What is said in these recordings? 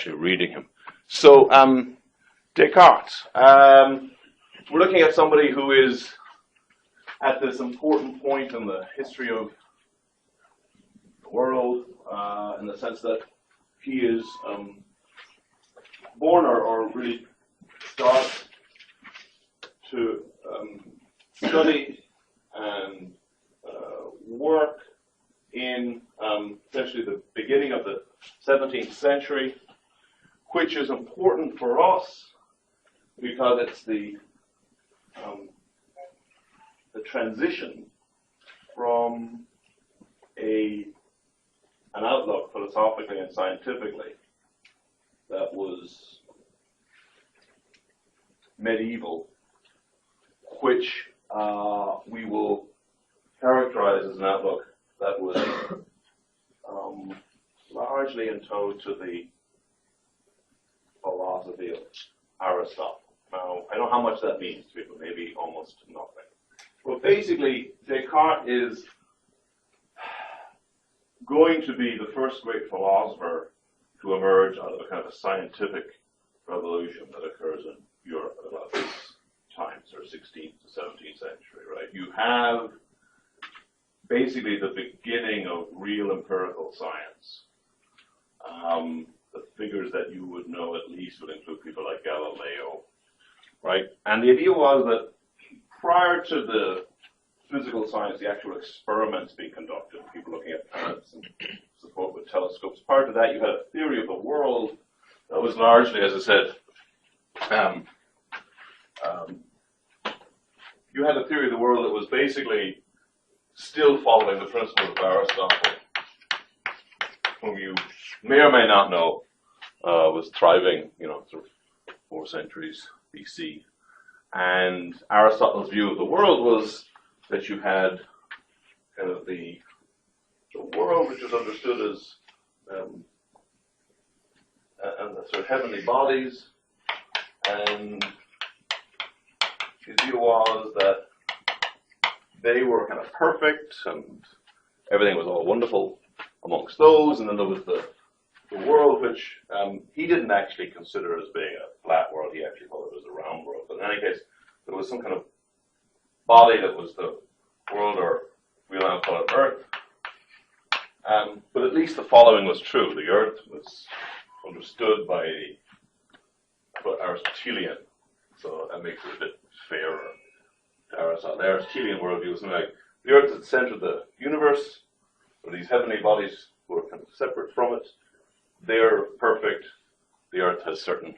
actually reading him. So, Descartes. We're looking at somebody who is at this important point in the history of the world, in the sense that he is born or really starts to study and work in essentially the beginning of the 17th century, which is important for us because it's the transition from an outlook philosophically and scientifically that was medieval, which we will characterize as an outlook that was largely entailed to the philosophy of Aristotle. Now, I don't know how much that means to people, maybe almost nothing. But basically, Descartes is going to be the first great philosopher to emerge out of a kind of a scientific revolution that occurs in Europe at about this time, sort of 16th to 17th century, right? You have basically the beginning of real empirical science. The figures that you would know at least would include people like Galileo, right? And the idea was that prior to the physical science, the actual experiments being conducted, people looking at planets and so forth with telescopes, prior to that you had a theory of the world that was largely, as I said, you had a theory of the world that was basically still following the principles of Aristotle, whom you may or may not know was thriving, sort of 4 centuries BC. And Aristotle's view of the world was that you had kind of the world which was understood as and the sort of heavenly bodies, and his view was that they were kind of perfect and everything was all wonderful amongst those, and then there was the world which he didn't actually consider as being a flat world. He actually thought it was a round world. But in any case, there was some kind of body that was the world, or we'll now call it Earth. But at least the following was true. The Earth was understood by Aristotelian, so that makes it a bit fairer to Aristotle. The Aristotelian worldview was something like the Earth is at the center of the universe, or these heavenly bodies who are kind of separate from it. They're perfect. The Earth has certain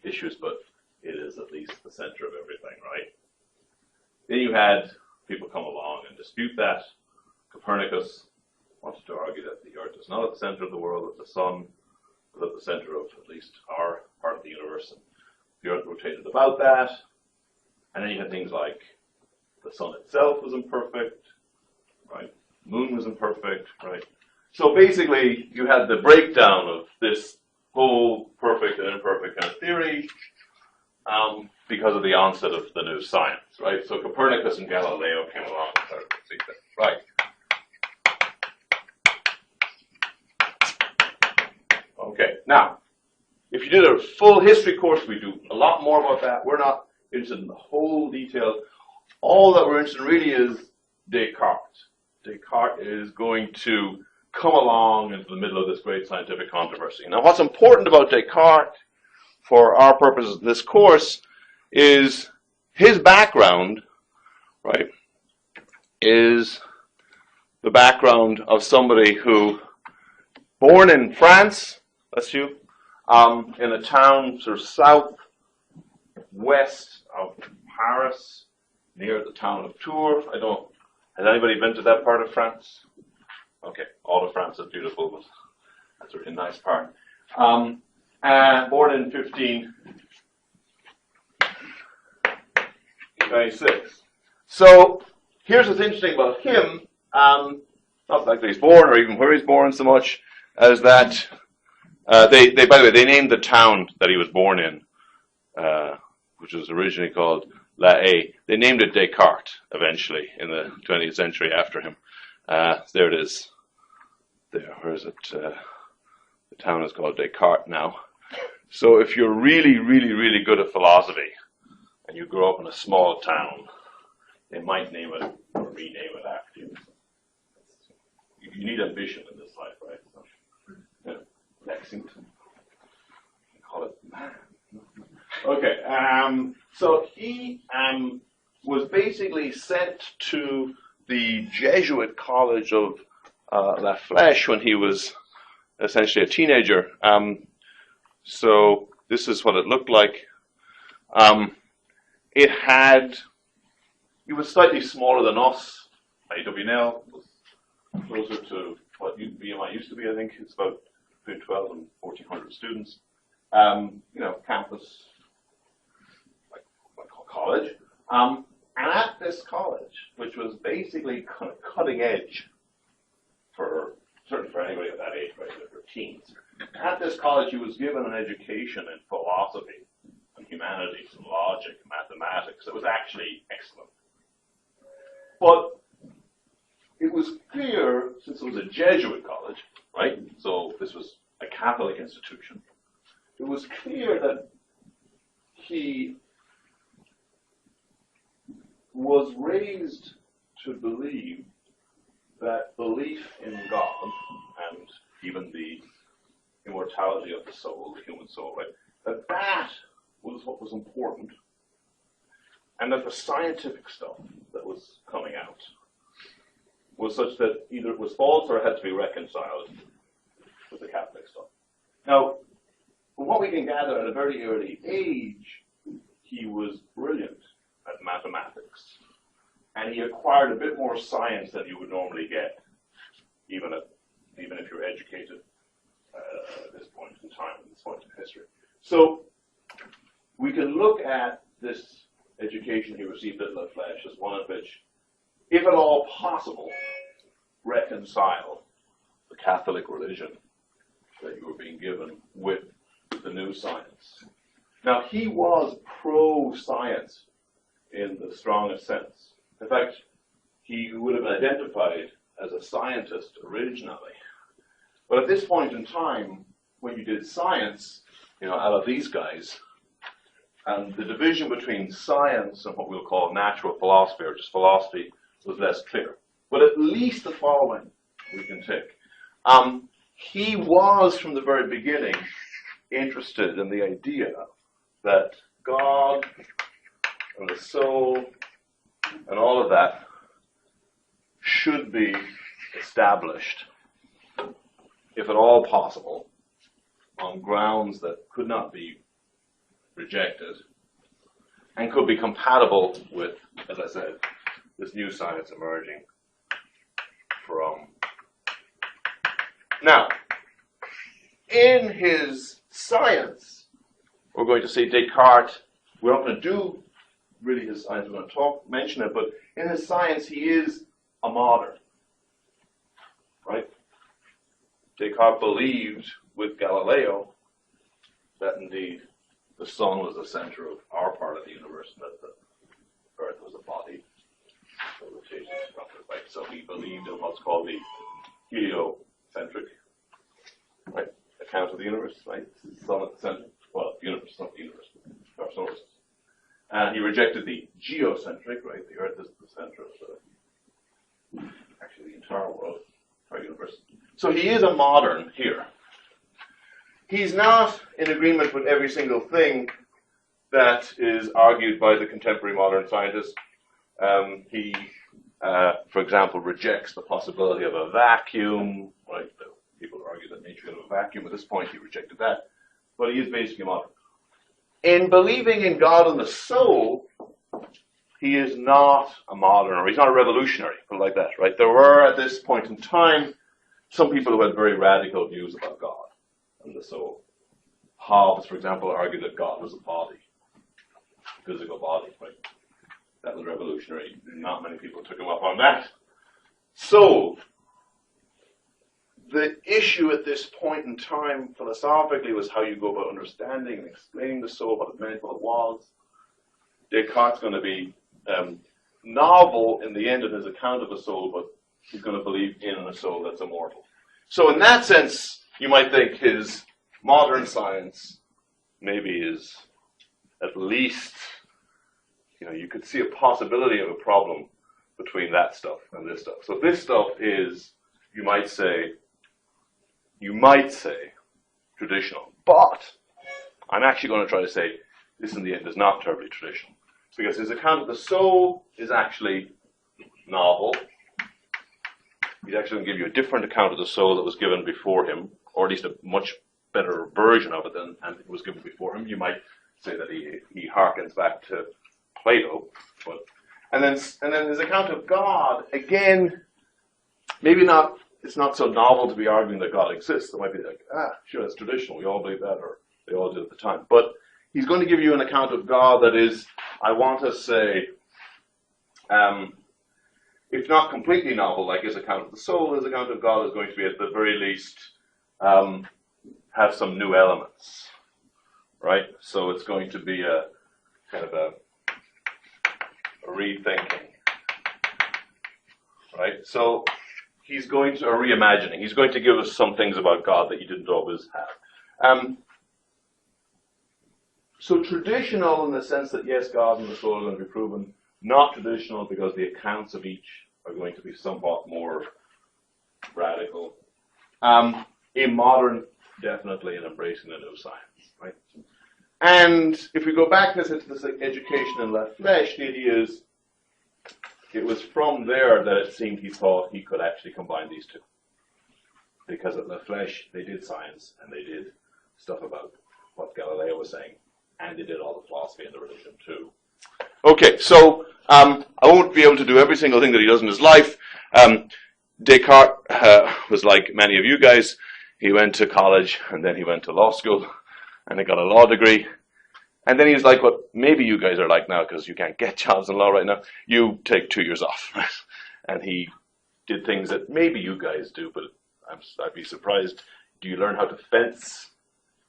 issues, but it is at least the center of everything, right? Then you had people come along and dispute that. Copernicus wanted to argue that the Earth is not at the center of the world, that the sun is at the center of at least our part of the universe, and the Earth rotated about that. And then you had things like the sun itself was imperfect, right? The moon was imperfect, right? So basically, you had the breakdown of this whole perfect and imperfect kind of theory because of the onset of the new science, right? So Copernicus and Galileo came along and started to see that, right? Okay, now, if you did a full history course, we do a lot more about that. We're not interested in the whole detail. All that we're interested in really is Descartes. Descartes is going to come along into the middle of this great scientific controversy. Now, what's important about Descartes, for our purposes in this course, is his background, right, is the background of somebody who, born in France, that's you, in a town sort of southwest of Paris, near the town of Tours. Has anybody been to that part of France? Okay, all of France is beautiful, but that's a really nice part. Born in 1526. So here's what's interesting about him, not the fact that he's born or even where he's born so much, as that by the way, they named the town that he was born in, which was originally called La Haye. They named it Descartes eventually in the 20th century after him. There it is. There, where is it? The town is called Descartes now. So if you're really, really, really good at philosophy, and you grow up in a small town, they might name it or rename it after you. You need ambition in this life, right? So, yeah, Lexington. Call it man. Okay, so he was basically sent to the Jesuit College of La Flèche when he was essentially a teenager. So this is what it looked like. He was slightly smaller than us. IWNL was closer to what BMI used to be, I think. It's about between 12 and 1,400 students. Campus, like college. And at this college, which was basically kind of cutting edge certainly for anybody of that age, right, for teens. At this college, he was given an education in philosophy and humanities and logic and mathematics that was actually excellent. But it was clear, since it was a Jesuit college, right, so this was a Catholic institution, it was clear that he was raised to believe that belief in God and even the immortality of the soul, the human soul, right, that was what was important, and that the scientific stuff that was coming out was such that either it was false or it had to be reconciled with the Catholic stuff. Now, from what we can gather at a very early age, he was brilliant at mathematics, and he acquired a bit more science than you would normally get, even if you're educated at this point in time, at this point in history. So we can look at this education he received at La Flèche as one of which, if at all possible, reconcile the Catholic religion that you were being given with the new science. Now, he was pro-science in the strongest sense. In fact, he would have been identified as a scientist originally. But at this point in time, when you did science, out of these guys, and the division between science and what we'll call natural philosophy, or just philosophy, was less clear. But at least the following we can take. He was, from the very beginning, interested in the idea that God and the soul and all of that should be established, if at all possible, on grounds that could not be rejected and could be compatible with, as I said, this new science emerging from. Now, in his science, we're going to see Descartes. We're not going to do really his science, we're going to mention it, but in his science, he is a modern, right? Descartes believed with Galileo that indeed the sun was the center of our part of the universe, and that the earth was a body that rotated around the right. So he believed in what's called the heliocentric, right, account of the universe, right? It's the sun at the center. Well, the universe, not the universe, our solar system. And he rejected the geocentric, right? The earth is the center of actually the entire world, our universe. So he is a modern here. He's not in agreement with every single thing that is argued by the contemporary modern scientist. He, for example, rejects the possibility of a vacuum, right? People argue that nature could have a vacuum. At this point, he rejected that. But he is basically modern. In believing in God and the soul, he is not a modern, or he's not a revolutionary, put it like that, right? There were, at this point in time, some people who had very radical views about God and the soul. Hobbes, for example, argued that God was a body, physical body, right? That was revolutionary. Not many people took him up on that. So, the issue at this point in time, philosophically, was how you go about understanding and explaining the soul, what it meant, what it was. Descartes is going to be novel in the end of his account of the soul, but he's going to believe in a soul that's immortal. So in that sense, you might think his modern science maybe is at least, you could see a possibility of a problem between that stuff and this stuff. So this stuff is, you might say, traditional. But I'm actually going to try to say this in the end is not terribly traditional. Because his account of the soul is actually novel. He's actually going to give you a different account of the soul that was given before him, or at least a much better version of it than it was given before him. You might say that he harkens back to Plato. And then his account of God, again, maybe not, it's not so novel to be arguing that God exists. It might be like, sure, it's traditional. We all believe that, or they all did at the time. But he's going to give you an account of God that is, I want to say, if not completely novel, like his account of the soul, his account of God is going to be, at the very least, have some new elements, right? So it's going to be a kind of a rethinking, right? So he's going to, a reimagining. He's going to give us some things about God that he didn't always have. So traditional in the sense that, yes, God and the soul are going to be proven. Not traditional because the accounts of each are going to be somewhat more radical. In modern, definitely an embracing the new science, right? And if we go back into this education in La Flèche, the idea is it was from there that it seemed he thought he could actually combine these two. Because at La Flèche, they did science and they did stuff about what Galileo was saying, and they did all the philosophy and the religion too. Okay, so I won't be able to do every single thing that he does in his life. Descartes was like many of you guys. He went to college, and then he went to law school, and he got a law degree. And then he was like what maybe you guys are like now, because you can't get jobs in law right now. You take 2 years off. And he did things that maybe you guys do, but I'd be surprised. Do you learn how to fence?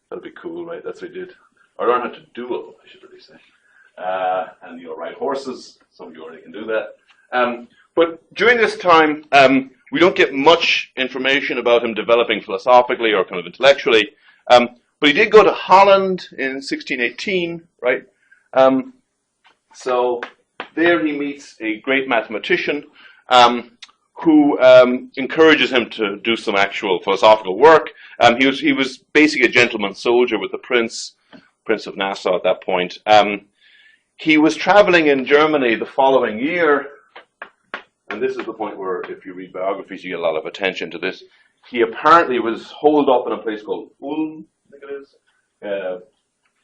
That'd be cool, right? That's what he did. Or learn how to duel, I should really say. And ride horses. Some of you already can do that. But during this time, we don't get much information about him developing philosophically or kind of intellectually. But he did go to Holland in 1618, right? So there he meets a great mathematician who encourages him to do some actual philosophical work. He was basically a gentleman soldier with the Prince of Nassau at that point. He was traveling in Germany the following year, and this is the point where, if you read biographies, you get a lot of attention to this. He apparently was holed up in a place called Ulm, I think it is.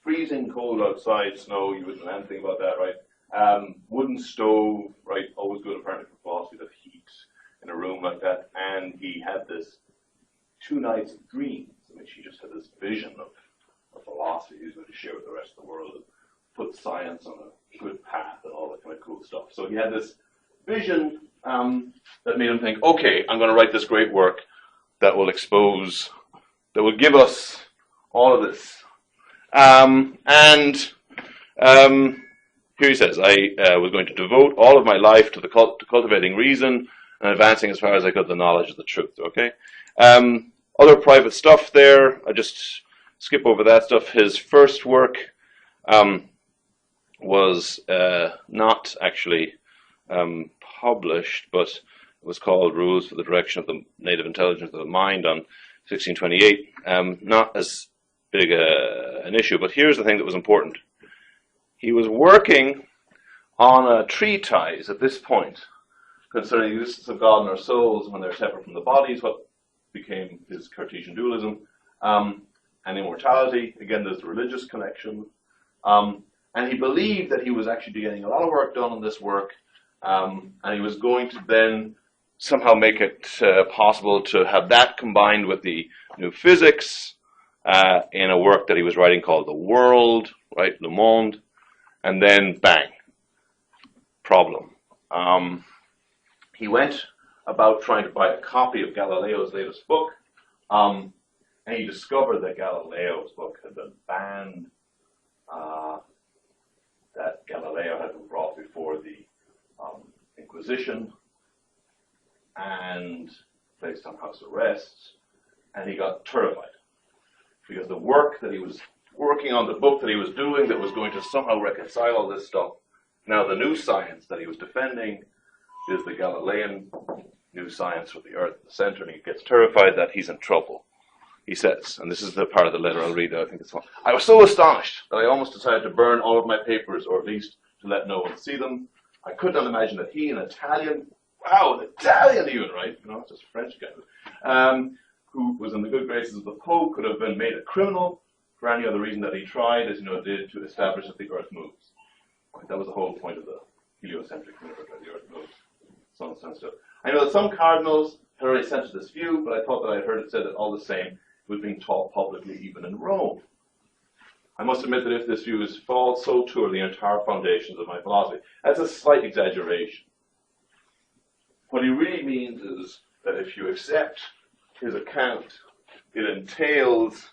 Freezing cold outside, snow, you wouldn't know anything about that, right? Wooden stove, right? Always good apparently for philosophy, to have heat in a room like that. And he had this 2 nights of dreams in which he just had this vision of philosophy he was going to share with the rest of the world and put science on a good path and all that kind of cool stuff. So he had this vision that made him think, okay, I'm going to write this great work that will give us all of this. Here he says, I was going to devote all of my life to cultivating reason and advancing as far as I could the knowledge of the truth, okay? Other private stuff there, I just skip over that stuff. His first work was not actually published, but it was called Rules for the Direction of the Native Intelligence of the Mind on 1628. Not as big an issue, but here's the thing that was important. He was working on a treatise at this point concerning the existence of God in our souls when they're separate from the bodies, what became his Cartesian dualism, and immortality. Again, there's the religious connection. And he believed that he was actually getting a lot of work done on this work, and he was going to then somehow make it possible to have that combined with the new physics in a work that he was writing called The World, right, Le Monde, and then bang, problem. He went about trying to buy a copy of Galileo's latest book, and he discovered that Galileo's book had been banned, that Galileo had been brought before the Inquisition and placed on house arrest, and he got terrified because the work that he was working on, the book that he was doing that was going to somehow reconcile all this stuff, now the new science that he was defending is the Galilean new science with the earth at the center, and he gets terrified that he's in trouble. He says, and this is the part of the letter I'll read, I think it's fun. I was so astonished that I almost decided to burn all of my papers, or at least to let no one see them. I could not imagine that he, an Italian, wow, an Italian even, right? You know, just a French guy, who was in the good graces of the Pope, could have been made a criminal for any other reason that he tried, as you know, did to establish that the earth moves. Right? That was the whole point of the heliocentric universe, right? The earth moves. Sun stands still. I know that some cardinals had already censored this view, but I thought that I had heard it said that all the same, it was being taught publicly even in Rome. I must admit that if this view is false, so too are the entire foundations of my philosophy. That's a slight exaggeration. What he really means is that if you accept his account, it entails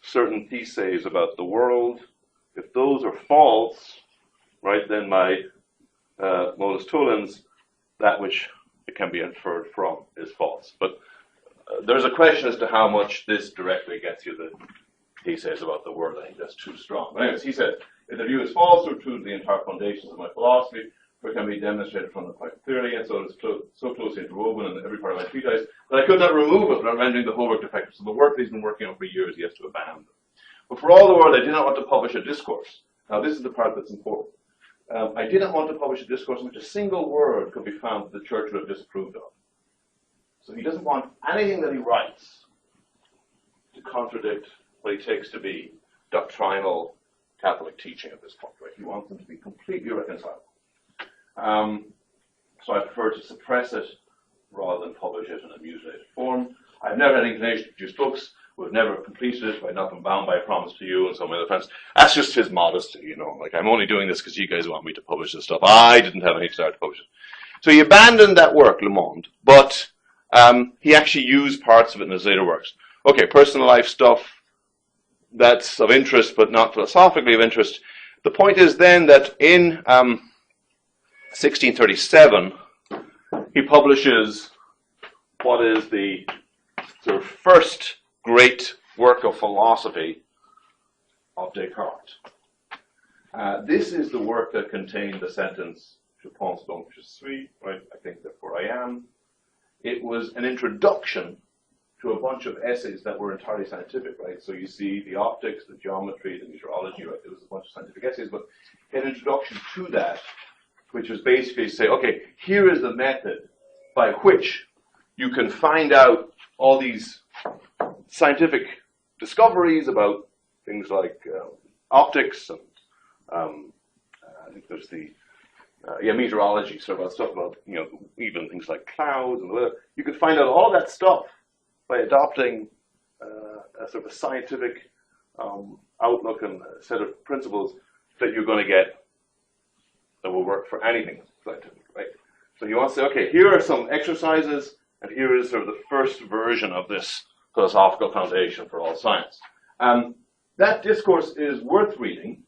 certain theses about the world. If those are false, right, then my modus tollens, that which it can be inferred from, is false. But there's a question as to how much this directly gets you the theses about the world. I think that's too strong. But anyways, he said, if the view is false, so true to the entire foundations of my philosophy, for it can be demonstrated from them quite clearly, and so it is so closely interwoven in every part of my treatise that I could not remove it without rendering the whole work defective. So the work that he's been working on for years, he has to abandon. But for all the world, I did not want to publish a discourse. Now, this is the part that's important. I didn't want to publish a discourse in which a single word could be found that the church would have disapproved of. So he doesn't want anything that he writes to contradict what he takes to be doctrinal Catholic teaching at this point, right? He wants them to be completely reconcilable. So I prefer to suppress it rather than publish it in a mutilated form. I've never had any inclination to produce books. We've never completed it. I've not been bound by a promise to you and some other friends. That's just his modesty, you know. Like, I'm only doing this because you guys want me to publish this stuff. I didn't have any desire to publish it. So he abandoned that work, Le Monde, but he actually used parts of it in his later works. Okay, personal life stuff, that's of interest, but not philosophically of interest. The point is then that in 1637, he publishes what is the sort of first great work of philosophy of Descartes. This is the work that contained the sentence, Je pense donc je suis, right? I think therefore I am. It was an introduction to a bunch of essays that were entirely scientific, right? So you see the optics, the geometry, the meteorology, right? There was a bunch of scientific essays, but an introduction to that, which was basically say, okay, here is the method by which you can find out all these scientific discoveries about things like optics and I think there's the meteorology, sort of stuff about, you know, even things like clouds and weather. You could find out all that stuff by adopting a sort of a scientific outlook and a set of principles that you're going to get that will work for anything scientific, right? So you want to say, okay, here are some exercises, and here is sort of the first version of this philosophical foundation for all science. That discourse is worth reading,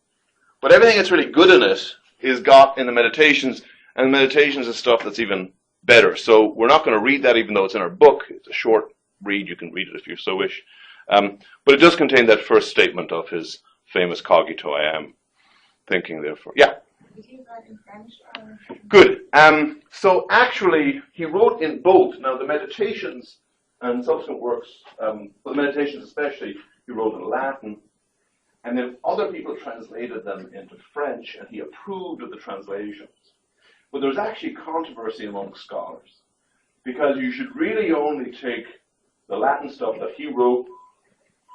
but everything that's really good in it is got in the Meditations, and Meditations is stuff that's even better. So we're not going to read that even though it's in our book. It's a short read. You can read it if you so wish. But it does contain that first statement of his famous cogito, I am thinking therefore. Yeah? Did you write in French? Or? Good. So actually, he wrote in both. Now, the Meditations and subsequent works, the Meditations especially, he wrote in Latin. And then other people translated them into French, and he approved of the translations. But there's actually controversy among scholars, because you should really only take the Latin stuff that he wrote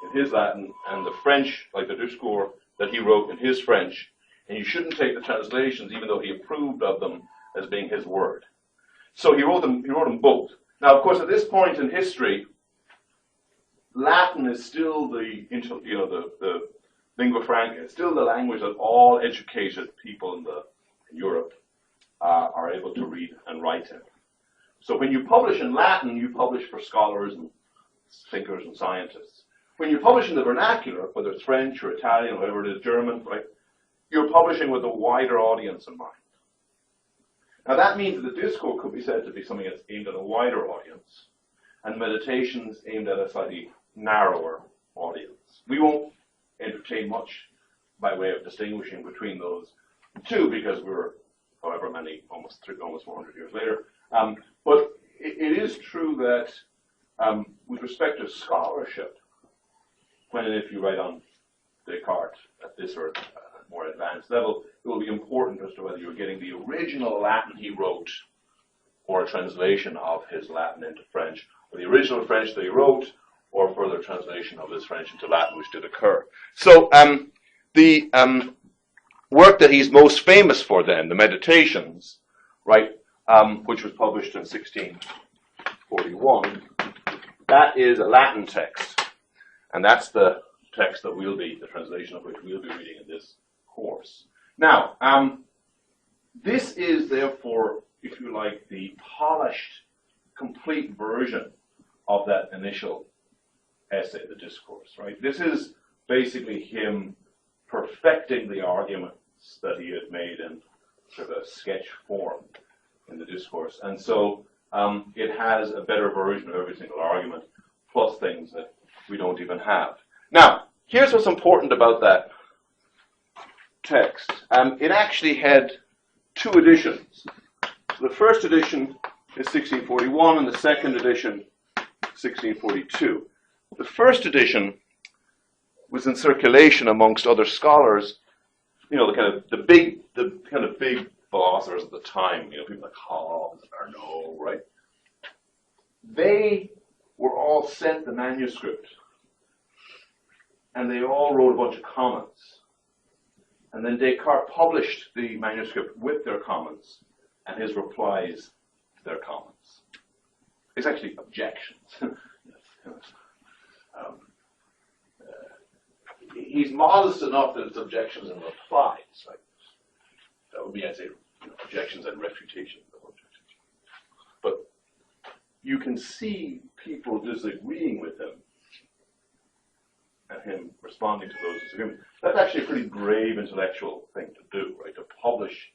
in his Latin and the French, like the Discours, that he wrote in his French, and you shouldn't take the translations, even though he approved of them, as being his word. So he wrote them both. Now, of course, at this point in history, Latin is still the lingua franca. It's still the language that all educated people in Europe are able to read and write in. So when you publish in Latin, you publish for scholars and thinkers and scientists. When you publish in the vernacular, whether it's French or Italian, or whatever it is, German, right, you're publishing with a wider audience in mind. Now that means that the Discours could be said to be something that's aimed at a wider audience. and Meditations aimed at a slightly narrower audience. We won't entertain much by way of distinguishing between those two because we're however many, almost 400 years later. But it is true that with respect to scholarship, when and if you write on Descartes at this or more advanced level, it will be important as to whether you're getting the original Latin he wrote or a translation of his Latin into French, or the original French that he wrote, or further translation of his French into Latin, which did occur. So the work that he's most famous for then, the Meditations, right, which was published in 1641, that is a Latin text. And that's the text that we'll be, the translation of which we'll be reading in this course. Now, this is therefore, if you like, the polished, complete version of that initial essay, the discourse, right? This is basically him perfecting the arguments that he had made in sort of a sketch form in the discourse. And so it has a better version of every single argument, plus things that we don't even have. Now, here's what's important about that text. It actually had two editions. So the first edition is 1641, and the second edition, 1642. The first edition was in circulation amongst other scholars, you know, the kind of big philosophers at the time, you know, people like Hobbes and Arnaud, right? They were all sent the manuscript, and they all wrote a bunch of comments. And then Descartes published the manuscript with their comments and his replies to their comments. It's actually objections. He's modest enough that it's objections and replies, right? That would be, I'd say, objections and refutations. But you can see people disagreeing with him and him responding to those disagreements. That's actually a pretty brave intellectual thing to do, right? To publish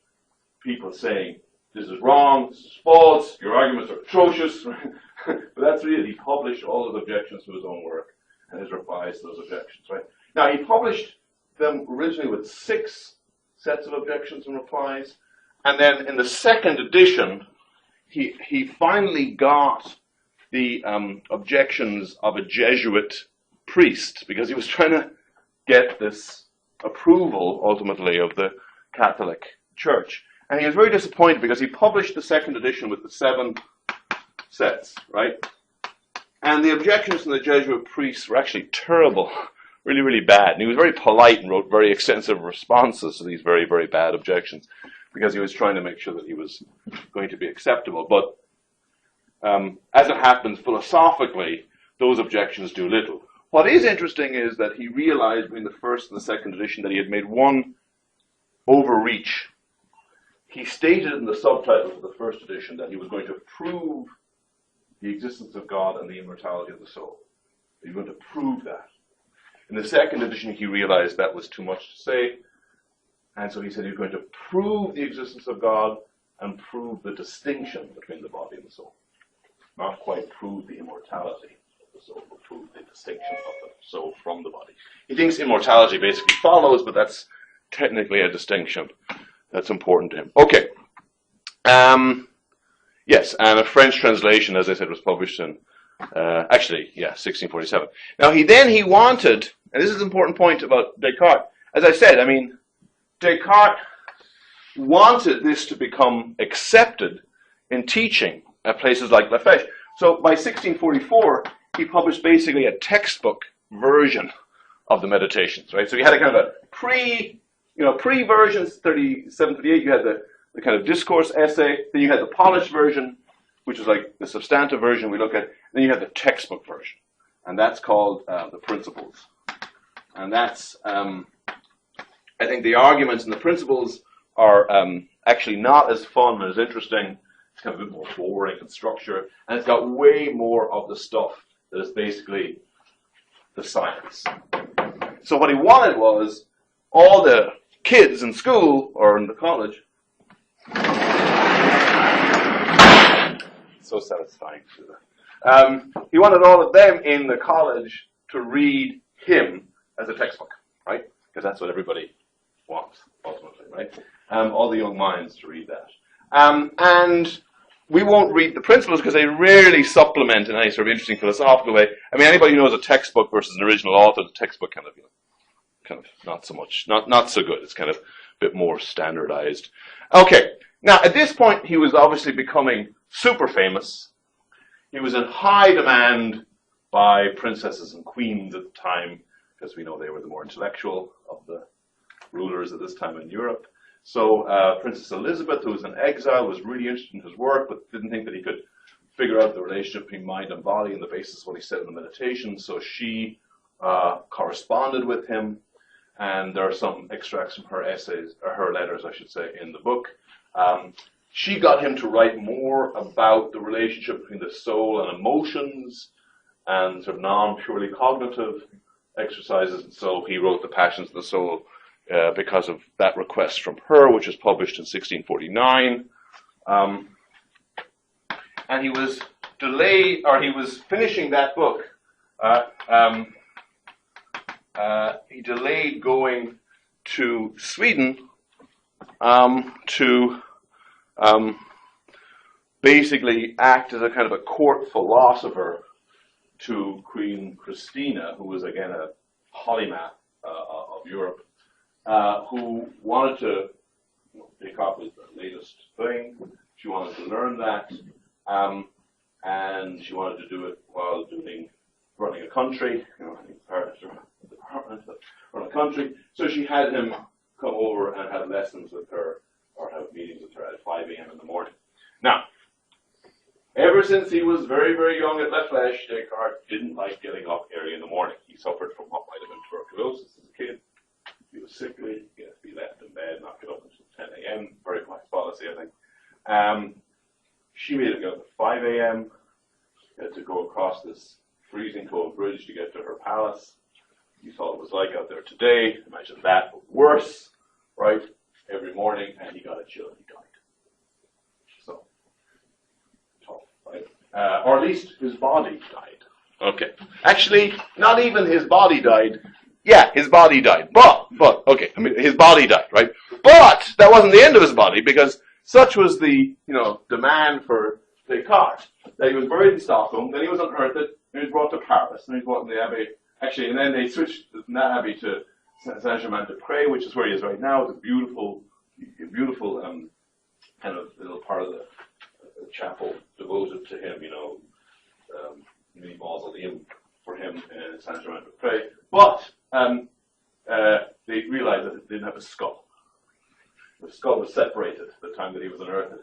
people saying, this is wrong, this is false, your arguments are atrocious. Right? But that's really, he published all those objections to his own work and his replies to those objections, right? Now, he published them originally with 6 sets of objections and replies, and then in the second edition, he finally got the objections of a Jesuit priest, because he was trying to get this approval, ultimately, of the Catholic Church. And he was very disappointed because he published the second edition with the 7 sets, right? And the objections from the Jesuit priests were actually terrible, really, really bad. And he was very polite and wrote very extensive responses to these very, very bad objections because he was trying to make sure that he was going to be acceptable. But as it happens, philosophically, those objections do little. What is interesting is that he realized between the first and the second edition that he had made one overreach. He stated in the subtitle of the first edition that he was going to prove the existence of God and the immortality of the soul. He was going to prove that. In the second edition, he realized that was too much to say, and so he said he was going to prove the existence of God and prove the distinction between the body and the soul. Not quite prove the immortality of the soul, but prove the distinction of the soul from the body. He thinks immortality basically follows, but that's technically a distinction that's important to him. Okay. Yes, and a French translation, as I said, was published in, 1647. Now, he wanted, and this is an important point about Descartes. As I said, I mean, Descartes wanted this to become accepted in teaching at places like La Fèche. So by 1644, he published basically a textbook version of the Meditations, right? So you had a kind of a pre-versions, 37, 38, you had the kind of discourse essay, then you had the polished version, which was like the substantive version we look at, then you had the textbook version, and that's called the Principles. And that's, I think the arguments and the principles are actually not as fun and as interesting. It's kind of a bit more boring in structure, and it's got way more of the stuff that is basically the science. So what he wanted was all the kids in school or in the college. So satisfying to He wanted all of them in the college to read him as a textbook, right? Because that's what everybody wants, ultimately, right? All the young minds to read that. And we won't read the principles because they rarely supplement in any sort of interesting philosophical way. I mean, anybody who knows a textbook versus an original author, the textbook kind of not so much, not so good. It's kind of a bit more standardized. Okay, now at this point he was obviously becoming super famous. He was in high demand by princesses and queens at the time, because we know they were the more intellectual of the rulers at this time in Europe. So Princess Elizabeth, who was in exile, was really interested in his work, but didn't think that he could figure out the relationship between mind and body and the basis of what he said in the meditation. So she corresponded with him, and there are some extracts from her essays, or her letters, I should say, in the book. She got him to write more about the relationship between the soul and emotions and sort of non-purely cognitive exercises. And so he wrote The Passions of the Soul because of that request from her, which was published in 1649. And he was delayed, or he was finishing that book. He delayed going to Sweden to basically act as a kind of a court philosopher to Queen Christina, who was again a polymath of Europe, who wanted to pick up with the latest thing. She wanted to learn that, and she wanted to do it while running a country, run a country. So she had him come over and have lessons with her, or have meetings with her at 5 a.m. in the morning. Now, ever since he was very, very young at La Flèche, Descartes didn't like getting up early in the morning. He suffered from what might have been tuberculosis as a kid. He was sickly. He had to be left in bed, not get up until 10 a.m. Very wise policy, I think. She made him get up at 5 a.m. He had to go across this freezing cold bridge to get to her palace. You saw what it was like out there today. Imagine that, but worse, right? Every morning, and he got a chill and he died. So, tough, right? Or at least his body died. Okay. Actually, not even his body died. Yeah, his body died. But, okay, I mean, his body died, right? But that wasn't the end of his body, because such was the, demand for Descartes, that he was buried in Stockholm, then he was unearthed, then he was brought to Paris, then he was brought in the Abbey. Actually, and then they switched from that abbey to Saint-Germain-des-Prés, which is where he is right now. It's a beautiful kind of little part of the chapel devoted to him, mini mausoleum for him in Saint-Germain-des-Prés. But they realized that it didn't have a skull. The skull was separated at the time that he was unearthed,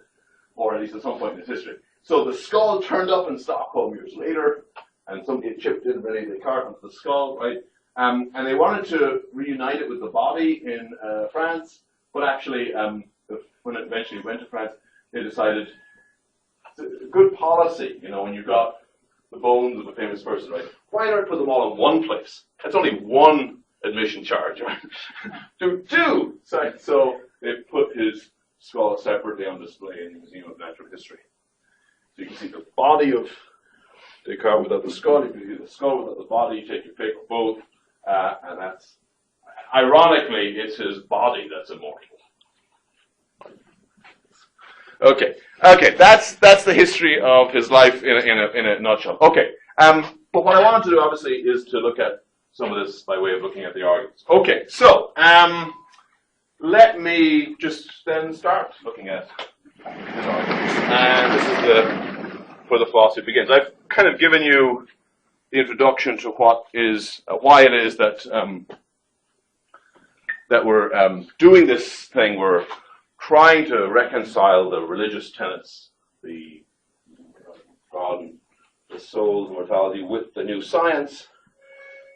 or at least at some point in his history. So the skull turned up in Stockholm years later, and somebody had chipped in Rene Descartes onto the skull, right? And they wanted to reunite it with the body in France, but actually, when it eventually went to France, they decided it's a good policy, when you've got the bones of a famous person, right? Why not put them all in one place? That's only one admission charge, right? Do two. So they put his skull separately on display in the Museum of Natural History. So you can see the body of Descartes without the skull, you can see the skull without the body, you take your pick of both, and that's, ironically, it's his body that's immortal. Okay, that's the history of his life in a nutshell. Okay, but what I wanted to do, obviously, is to look at some of this by way of looking at the arguments. Okay, so, let me just then start looking at his arguments. And this is where the philosophy begins. I've kind of given you the introduction to why it is that that we're doing this thing. We're trying to reconcile the religious tenets, the God, and the soul, mortality, with the new science.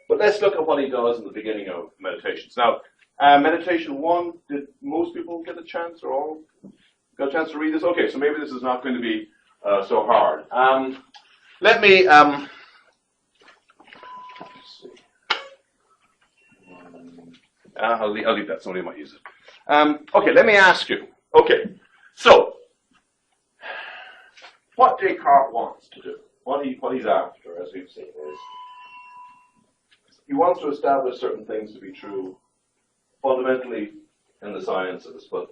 But let's look at what he does in the beginning of Meditations. Now, Meditation 1, did most people get a chance, or all got a chance to read this? Okay, so maybe this is not going to be so hard. Let me let's see. I'll leave that. Somebody might use it. Okay, let me ask you. Okay, so what Descartes wants to do what he's after, as we've seen, is he wants to establish certain things to be true fundamentally in the sciences, but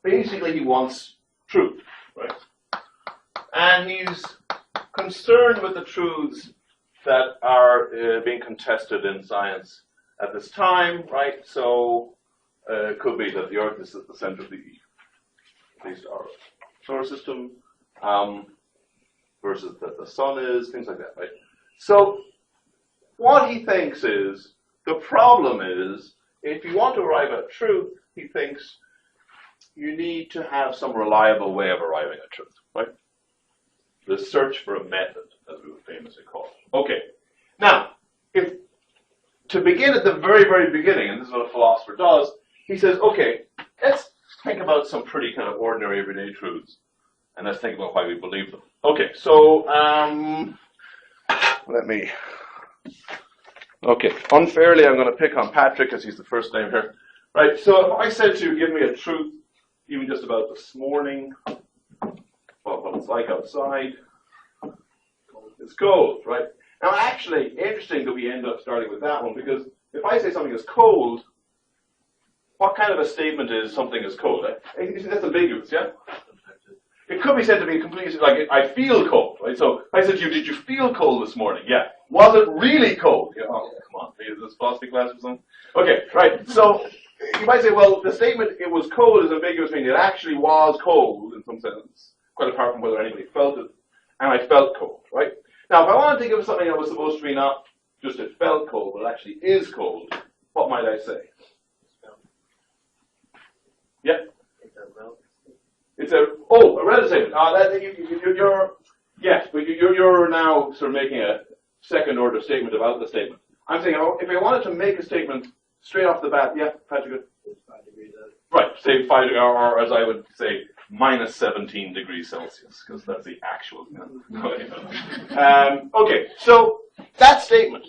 basically he wants truth, right? And he's concerned with the truths that are being contested in science at this time, right? So it could be that the Earth is at the center of at least our solar system, versus that the sun is, things like that, right? So what he thinks is, the problem is, if you want to arrive at truth, he thinks you need to have some reliable way of arriving at truth, right? The search for a method, as we would famously call it. Okay, now, to begin at the very, very beginning, and this is what a philosopher does, he says, okay, let's think about some pretty kind of ordinary everyday truths, and let's think about why we believe them. Okay, so, unfairly I'm going to pick on Patrick because he's the first name here. Right, so if I said to you, give me a truth, even just about this morning, what it's like outside, it's cold, right? Now actually, interesting that we end up starting with that one, because if I say something is cold, what kind of a statement is something is cold? That's ambiguous, yeah? It could be said to be completely, like, I feel cold, right? So I said to you, did you feel cold this morning? Yeah. Was it really cold? Yeah. Oh, come on. Is this philosophy class or something? Okay, right. So you might say, well, the statement, it was cold, is ambiguous, meaning it actually was cold in some sense, quite apart from whether anybody felt it, and I felt cold, right? Now, if I wanted to give something that was supposed to be not just it felt cold, but it actually is cold, what might I say? Yeah? It's a relative statement. Yes, but you're now sort of making a second order statement about the statement. I'm saying, if I wanted to make a statement straight off the bat, yeah, Patrick? 5 degrees out. Right, say 5 degrees, or as I would say, minus 17 degrees Celsius, because that's the actual. Okay, so that statement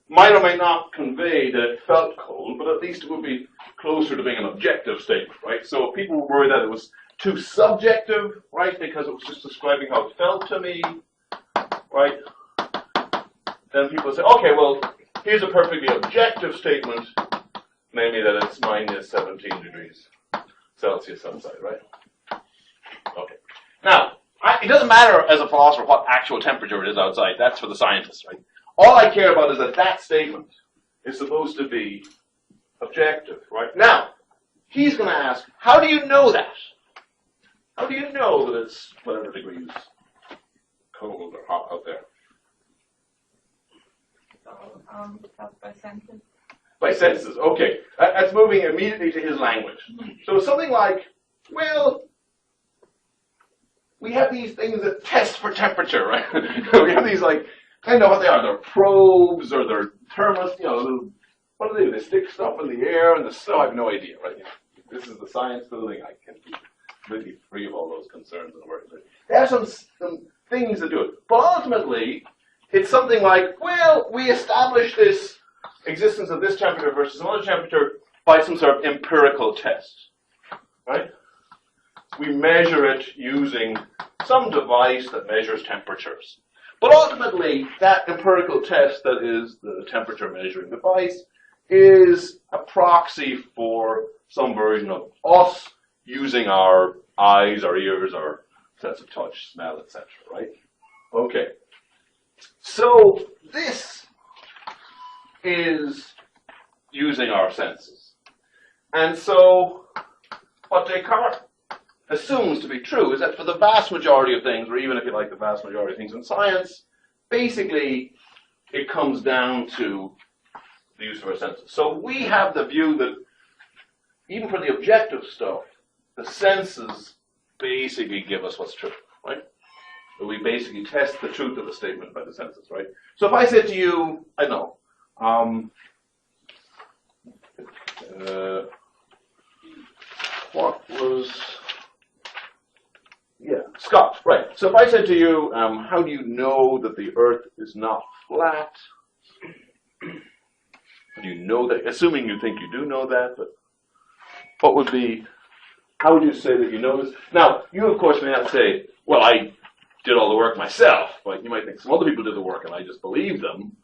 might or might not convey that it felt cold, but at least it would be closer to being an objective statement, right? So if people were worried that it was too subjective, right, because it was just describing how it felt to me, right, then people say, okay, well, here's a perfectly objective statement, namely that it's minus 17 degrees Celsius outside, right? Okay. Now, it doesn't matter as a philosopher what actual temperature it is outside. That's for the scientists, right? All I care about is that that statement is supposed to be objective, right? Now, he's going to ask, how do you know that? How do you know that it's whatever degrees cold or hot out there? By senses. By senses, okay. That's moving immediately to his language. So something like, well, we have these things that test for temperature, right? We have these, like, I don't know what they are. They're probes or they're thermos, what do? They stick stuff in the air and the snow. I have no idea, right? This is the science building. I can be completely free of all those concerns and worries. There are some things that do it. But ultimately, it's something like, well, we establish this existence of this temperature versus some other temperature by some sort of empirical test, right? We measure it using some device that measures temperatures. But ultimately, that empirical test that is the temperature measuring device is a proxy for some version of us using our eyes, our ears, our sense of touch, smell, etc., right? Okay. So this is using our senses. And so what Descartes assumes to be true is that for the vast majority of things, or even if you like the vast majority of things in science, basically it comes down to the use of our senses. So we have the view that even for the objective stuff, the senses basically give us what's true, right? So we basically test the truth of the statement by the senses, right? So if I said to you, I don't know, what was... Yeah, Scott, right. So if I said to you, how do you know that the Earth is not flat? How do you know that? Assuming you think you do know that, but how would you say that you know this? Now, you of course may not say, well, I did all the work myself. But you might think some other people did the work and I just believed them.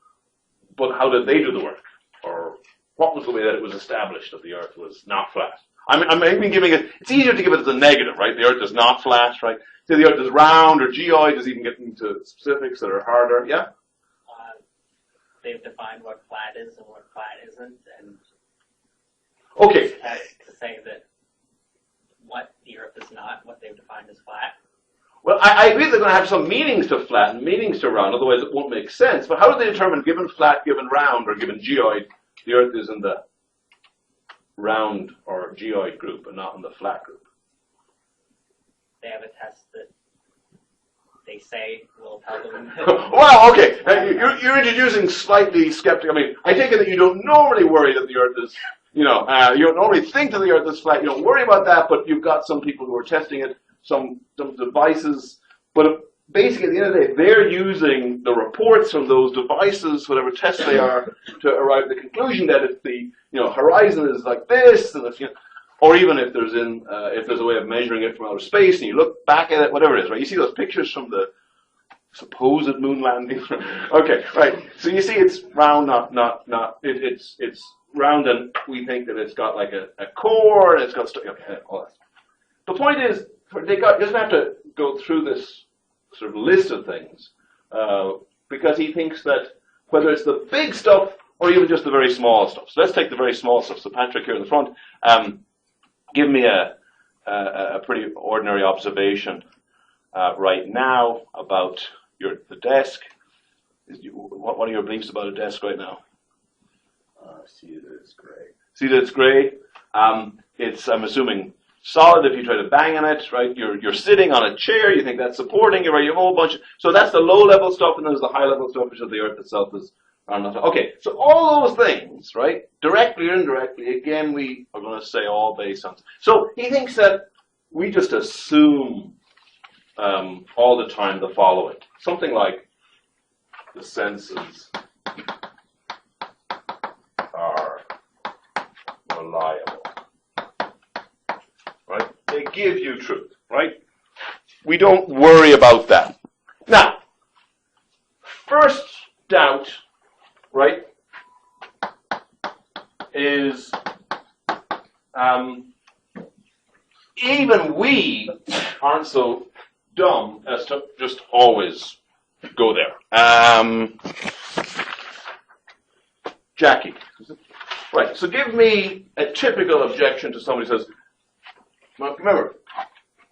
But how did they do the work? Or what was the way that it was established that the Earth was not flat? I'm even giving it, it's easier to give it as a negative, right? The Earth is not flat, right? Say the Earth is round or geoid, is even getting into specifics that are harder, yeah? They've defined what flat is and what flat isn't, and okay. To say that what the Earth is not, what they've defined as flat. Well, I agree they're going to have some meanings to flat and meanings to round, otherwise it won't make sense. But how do they determine, given flat, given round, or given geoid, the Earth is in the round or geoid group and not in the flat group? They have a test that they say will tell them. Well, okay. You're introducing slightly skeptical. I mean, I take it that you don't normally worry that the Earth is, you don't normally think that the Earth is flat. You don't worry about that, but you've got some people who are testing it, some devices. But basically, at the end of the day, they're using the reports from those devices, whatever tests they are, to arrive at the conclusion that if the horizon is like this, and if or even if there's a way of measuring it from outer space, and you look back at it, whatever it is, right? You see those pictures from the supposed moon landing. Okay, right. So you see, it's round, it's round, and we think that it's got like a core, and it's got all that. The point is, Descartes doesn't have to go through this sort of list of things, because he thinks that whether it's the big stuff or even just the very small stuff. So let's take the very small stuff. So Patrick here in the front, give me a pretty ordinary observation right now about the desk. What are your beliefs about a desk right now? See that it's gray. See that it's gray. It's, I'm assuming, solid if you try to bang on it, right? You're sitting on a chair, you think that's supporting you, right? You have a whole bunch. So that's the low-level stuff, and there's the high-level stuff, which is the Earth itself is. Okay, so all those things, right, directly or indirectly, again, we are going to say all based on. So he thinks that we just assume all the time the following. Something like the senses are reliable, right? They give you truth, right? We don't worry about that. Now, first doubt, right, is even we aren't so dumb as to just always go there. Jackie. Right, so give me a typical objection to somebody who says, well, remember,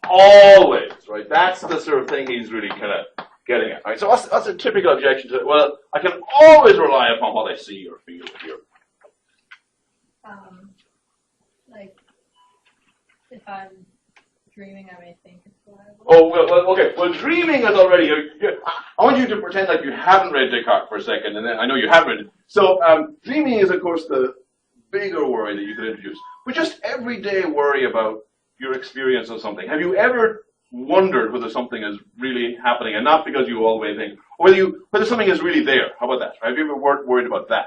always, right? That's the sort of thing he's really kind of getting at. Right? So what's a typical objection to it? Well, I can always rely upon what I see or feel or hear. Like, if I'm dreaming, I may think it's reliable. Oh, well, okay. Well, dreaming is already. I want you to pretend like you haven't read Descartes for a second, and then I know you have read it. So, dreaming is, of course, the bigger worry that you could introduce. But just everyday worry about your experience of something. Have you ever wondered whether something is really happening, and not because you always think, or whether something is really there? How about that? Have you ever worried about that?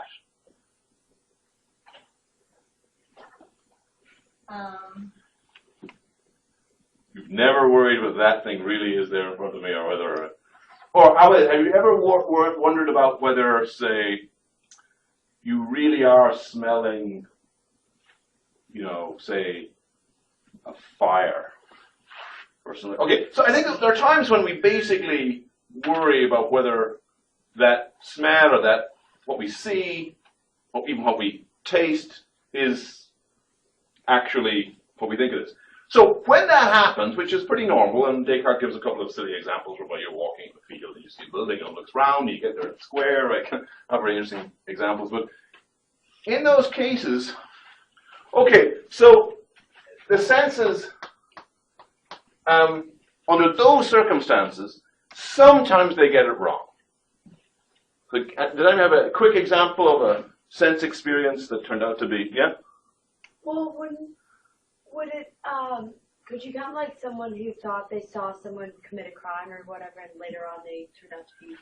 You've never worried whether that thing really is there in front of me, or whether, or how about it? Have you ever wondered about whether, say, you really are smelling, say, a fire or something? Okay, so I think there are times when we basically worry about whether that smell or that what we see, or even what we taste, is actually what we think it is. So when that happens, which is pretty normal, and Descartes gives a couple of silly examples where you're walking in the field and you see a building and it looks round, you get there it's square, right? Not very interesting examples, but in those cases, okay, so the senses, under those circumstances, sometimes they get it wrong. So, did anyone have a quick example of a sense experience that turned out to be, yeah? Well, would it, could you count like someone who thought they saw someone commit a crime or whatever, and later on they turned out to be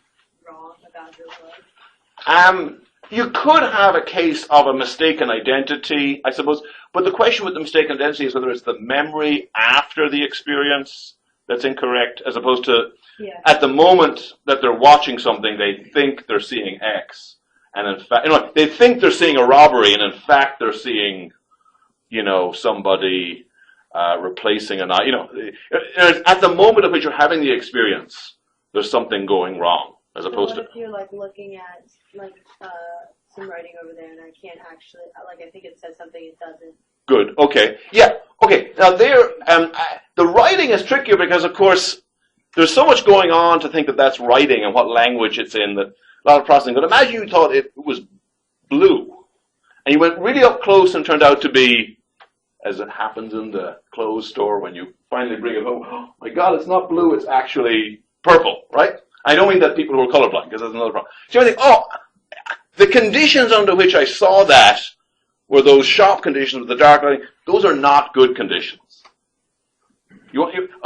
wrong about who it was? You could have a case of a mistaken identity, I suppose, but the question with the mistaken identity is whether it's the memory after the experience that's incorrect, as opposed to Yeah. at the moment that they're watching something, they think they're seeing X, and in fact, they think they're seeing a robbery, and in fact, they're seeing, somebody replacing an eye. At the moment at which you're having the experience, there's something going wrong, as So opposed what to. if you're looking at some writing over there and I can't actually I think it says something it doesn't. Good. Okay. Yeah. Okay. Now the writing is trickier because, of course, there's so much going on to think that that's writing and what language it's in, that a lot of processing. But imagine you thought it was blue, and you went really up close and turned out to be, as it happens in the clothes store when you finally bring it home, oh my God, it's not blue, it's actually purple, right? I don't mean that people who are colorblind, because that's another problem. So you think, the conditions under which I saw that were those sharp conditions with the dark lighting. Those are not good conditions.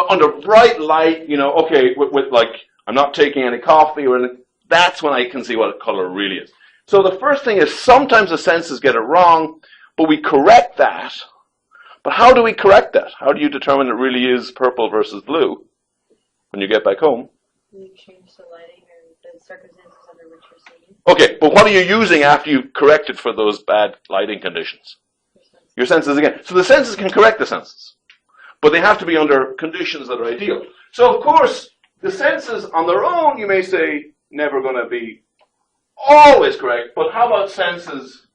Under bright light, with I'm not taking any coffee or anything, that's when I can see what color really is. So the first thing is sometimes the senses get it wrong, but we correct that. But how do we correct that? How do you determine it really is purple versus blue when you get back home? You change the lighting or the circumstances under which you're seeing. Okay, but what are you using after you've corrected for those bad lighting conditions? Your senses again. So the senses can correct the senses, but they have to be under conditions that are ideal. So of course, the senses on their own, you may say, never going to be always correct, but how about senses,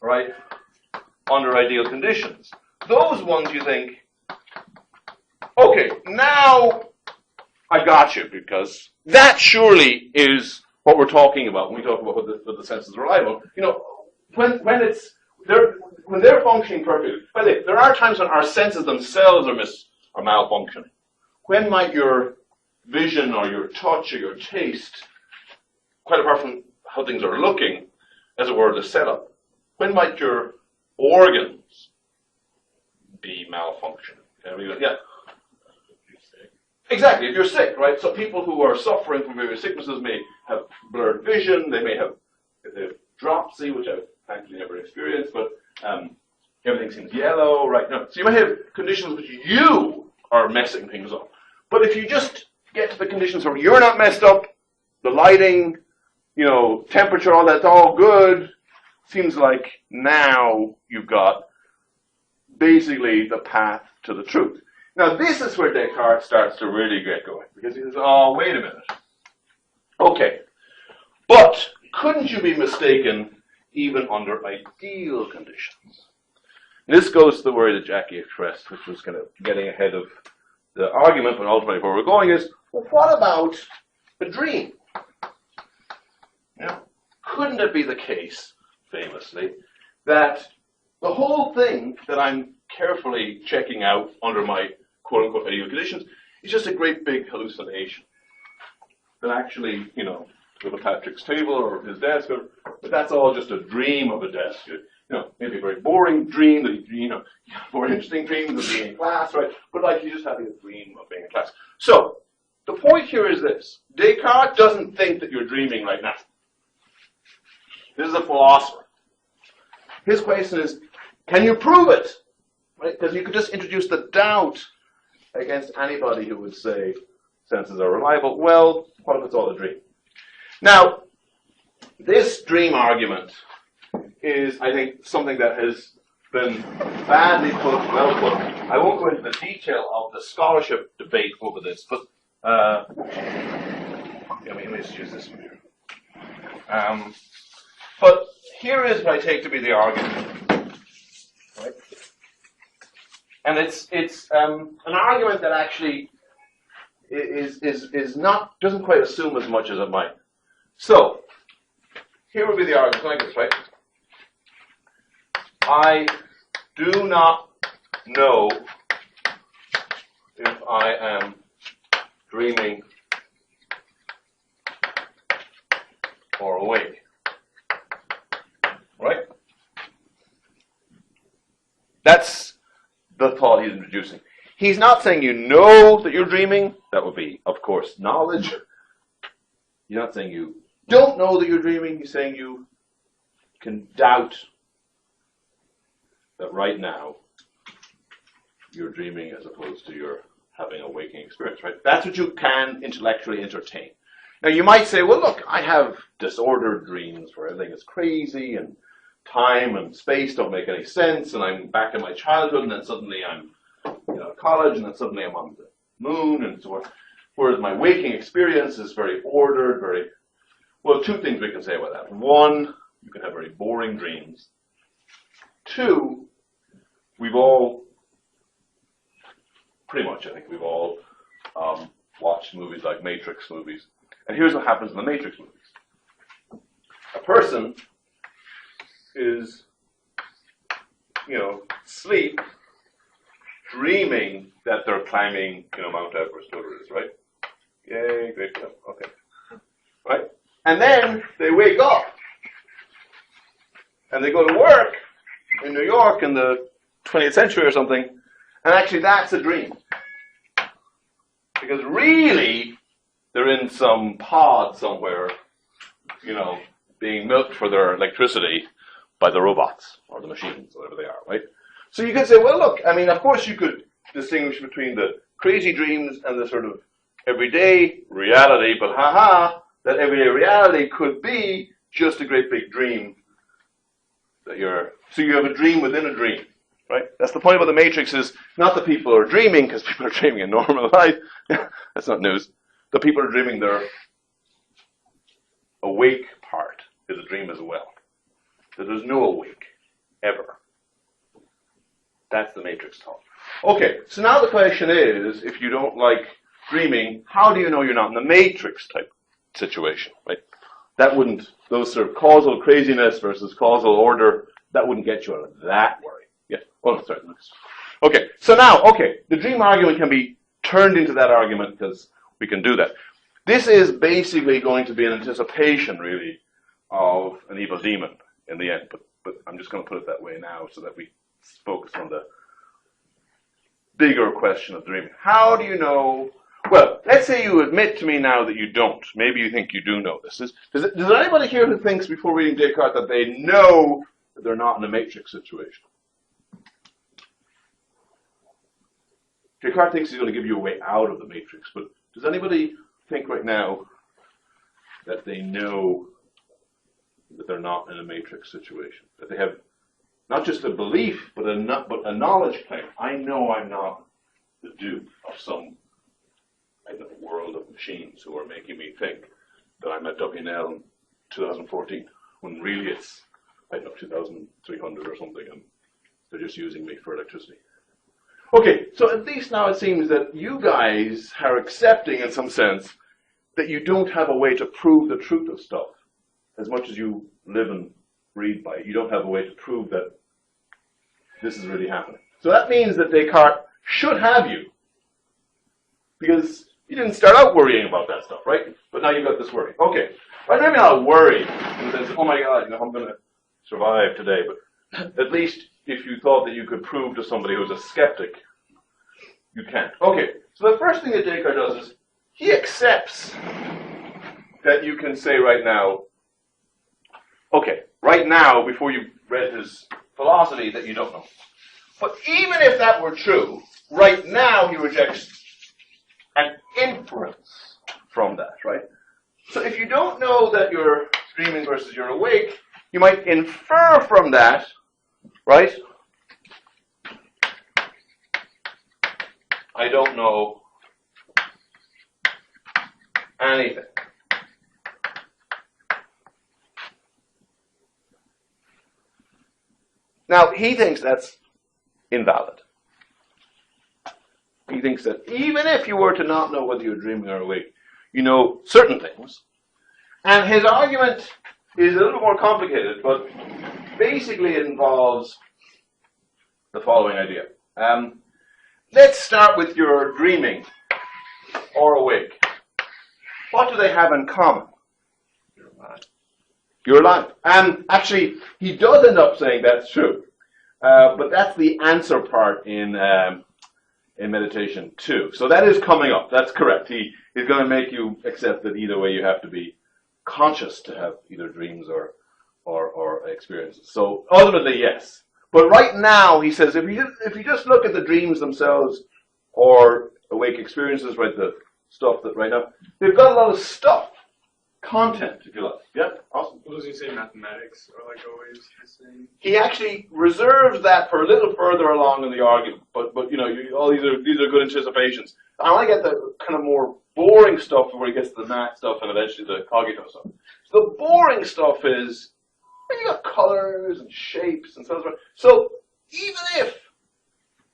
right, under ideal conditions? Those ones you think, okay, now I got you, because that surely is what we're talking about when we talk about what the senses rely on. When they're functioning perfectly. By the way, there are times when our senses themselves are malfunctioning. When might your vision or your touch or your taste, quite apart from how things are looking, as it were, the setup, when might your organs be malfunctioning? Yeah. Exactly, if you're sick, right? So people who are suffering from various sicknesses may have blurred vision, they have dropsy, which I've thankfully never experienced, but everything seems yellow, right? No. So you might have conditions which you are messing things up. But if you just get to the conditions where you're not messed up, the lighting, temperature, all that's all good, seems like now you've got basically the path to the truth. Now, this is where Descartes starts to really get going, because he says, oh, wait a minute. Okay, but couldn't you be mistaken even under ideal conditions? And this goes to the worry that Jackie expressed, which was kind of getting ahead of the argument, but ultimately where we're going is, well, what about a dream? Couldn't it be the case, famously, that the whole thing that I'm carefully checking out under my quote-unquote ideal conditions is just a great big hallucination? That actually, with a Patrick's table or his desk, but that's all just a dream of a desk. Maybe a very boring dream, that more interesting dreams of being in class, right? But you're just having a dream of being in class. So, the point here is this. Descartes doesn't think that you're dreaming right now. This is a philosopher. His question is, can you prove it? Right? Because you could just introduce the doubt against anybody who would say senses are reliable. Well, what if it's all a dream? Now, this dream argument is, I think, something that has been badly put, well put. I won't go into the detail of the scholarship debate over this, but let me just use this one here. But here is what I take to be the argument, right? And it's an argument that actually is not, doesn't quite assume as much as it might. So, here would be the argument like this, right? I do not know if I am dreaming or awake. Right? That's the thought he's introducing. He's not saying you know that you're dreaming. That would be, of course, knowledge. He's not saying you don't know that you're dreaming. He's saying you can doubt that right now you're dreaming as opposed to you're having a waking experience, right? That's what you can intellectually entertain. Now you might say, well, look, I have disordered dreams where everything is crazy and time and space don't make any sense, and I'm back in my childhood, and then suddenly I'm at college, and then suddenly I'm on the moon, and so on. Whereas my waking experience is very ordered, well, two things we can say about that. One, you can have very boring dreams. Two, we've all, pretty much, I think we've all watched movies like Matrix movies. And here's what happens in the Matrix movies. A person is, asleep, dreaming that they're climbing, Mount Everest, whatever it is, right? Yay, great job. Okay. Right? And then they wake up and they go to work in New York in the 20th century or something, and actually that's a dream. Because really, they're in some pod somewhere, being milked for their electricity by the robots or the machines, whatever they are, right? So you could say, well, look, of course you could distinguish between the crazy dreams and the sort of everyday reality, but that everyday reality could be just a great big dream. So you have a dream within a dream, right? That's the point about the Matrix, is not that people are dreaming, because people are dreaming in normal life. That's not news. The people are dreaming their awake part is a dream as well. That there's no awake, ever. That's the Matrix talk. Okay, so now the question is, if you don't like dreaming, how do you know you're not in the Matrix type situation, right? Those sort of causal craziness versus causal order, that wouldn't get you out of that worry. Yeah, oh, sorry. Okay, so now, the dream argument can be turned into that argument because we can do that. This is basically going to be an anticipation, really, of an evil demon in the end, but I'm just going to put it that way now so that we focus on the bigger question of dreaming. How do you know? Well, let's say you admit to me now that you don't. Maybe you think you do know this. Does anybody here who thinks before reading Descartes that they know that they're not in a Matrix situation? Descartes thinks he's going to give you a way out of the Matrix, but does anybody think right now that they know that they're not in a Matrix situation? That they have not just a belief, but a knowledge claim. I know I'm not the dupe of some world of machines who are making me think that I'm at WNL in 2014, when really it's, 2,300 or something, and they're just using me for electricity. Okay, so at least now it seems that you guys are accepting, in some sense, that you don't have a way to prove the truth of stuff. As much as you live and breathe by it, you don't have a way to prove that this is really happening. So that means that Descartes should have you, because you didn't start out worrying about that stuff, right? But now you've got this worry. Okay, well, maybe not worry in the sense, oh my God, I'm going to survive today, but at least if you thought that you could prove to somebody who's a skeptic, you can't. Okay, so the first thing that Descartes does is he accepts that you can say right now, before you've read his philosophy, that you don't know. But even if that were true, right now he rejects an inference from that, right? So if you don't know that you're dreaming versus you're awake, you might infer from that, right? I don't know anything. Now, he thinks that's invalid. He thinks that even if you were to not know whether you're dreaming or awake, you know certain things. And his argument is a little more complicated, but basically it involves the following idea. Let's start with your dreaming or awake. What do they have in common? You're alive. And actually, he does end up saying that's true. But that's the answer part in Meditation Tue. So that is coming up. That's correct. He's going to make you accept that either way you have to be conscious to have either dreams or experiences. So ultimately, yes. But right now, he says, if you just look at the dreams themselves or awake experiences, right, the stuff that right now, they've got a lot of stuff, content, if you like. Yeah, awesome. Well, does he say mathematics are like always the same? He actually reserves that for a little further along in the argument, but you know, all these are good anticipations. I want to get the kind of more boring stuff before he gets to the math stuff and eventually the cogito stuff. So the boring stuff is, you got colors and shapes and so on. So even if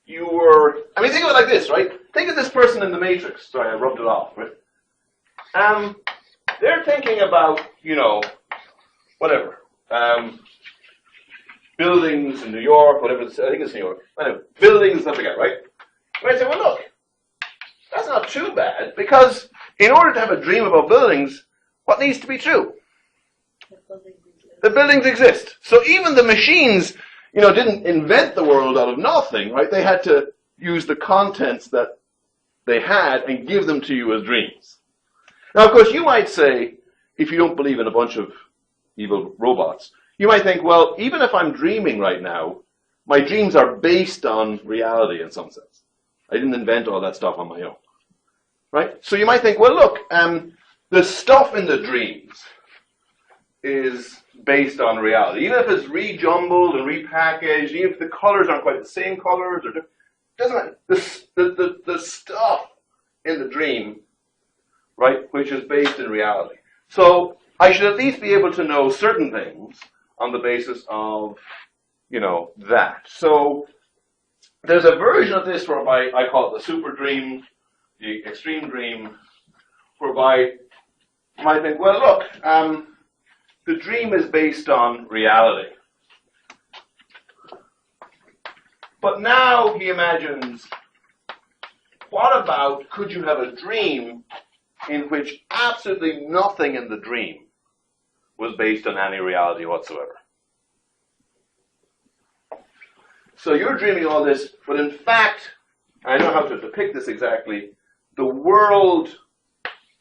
you were, I mean, think of it like this, right? Think of this person in the Matrix. Sorry, I rubbed it off, right? They're thinking about, you know, whatever, buildings in New York, whatever, I think it's New York. Anyway, buildings and stuff like that, right? You might say, well, look, that's not too bad, because in order to have a dream about buildings, what needs to be true? The buildings exist. So even the machines, you know, didn't invent the world out of nothing, right? They had to use the contents that they had and give them to you as dreams. Now, of course, you might say, if you don't believe in a bunch of evil robots, you might think, well, even if I'm dreaming right now, my dreams are based on reality in some sense. I didn't invent all that stuff on my own, right? So you might think, well, look, the stuff in the dreams is based on reality. Even if it's rejumbled and repackaged, even if the colors aren't quite the same colors, or doesn't matter. The stuff in the dream, right, which is based in reality. So I should at least be able to know certain things on the basis of, you know, that. So there's a version of this whereby I call it the super dream, the extreme dream, whereby you might think, well, look, the dream is based on reality. But now he imagines, what about, could you have a dream in which absolutely nothing in the dream was based on any reality whatsoever? So you're dreaming all this, but in fact, I don't know how to depict this exactly, the world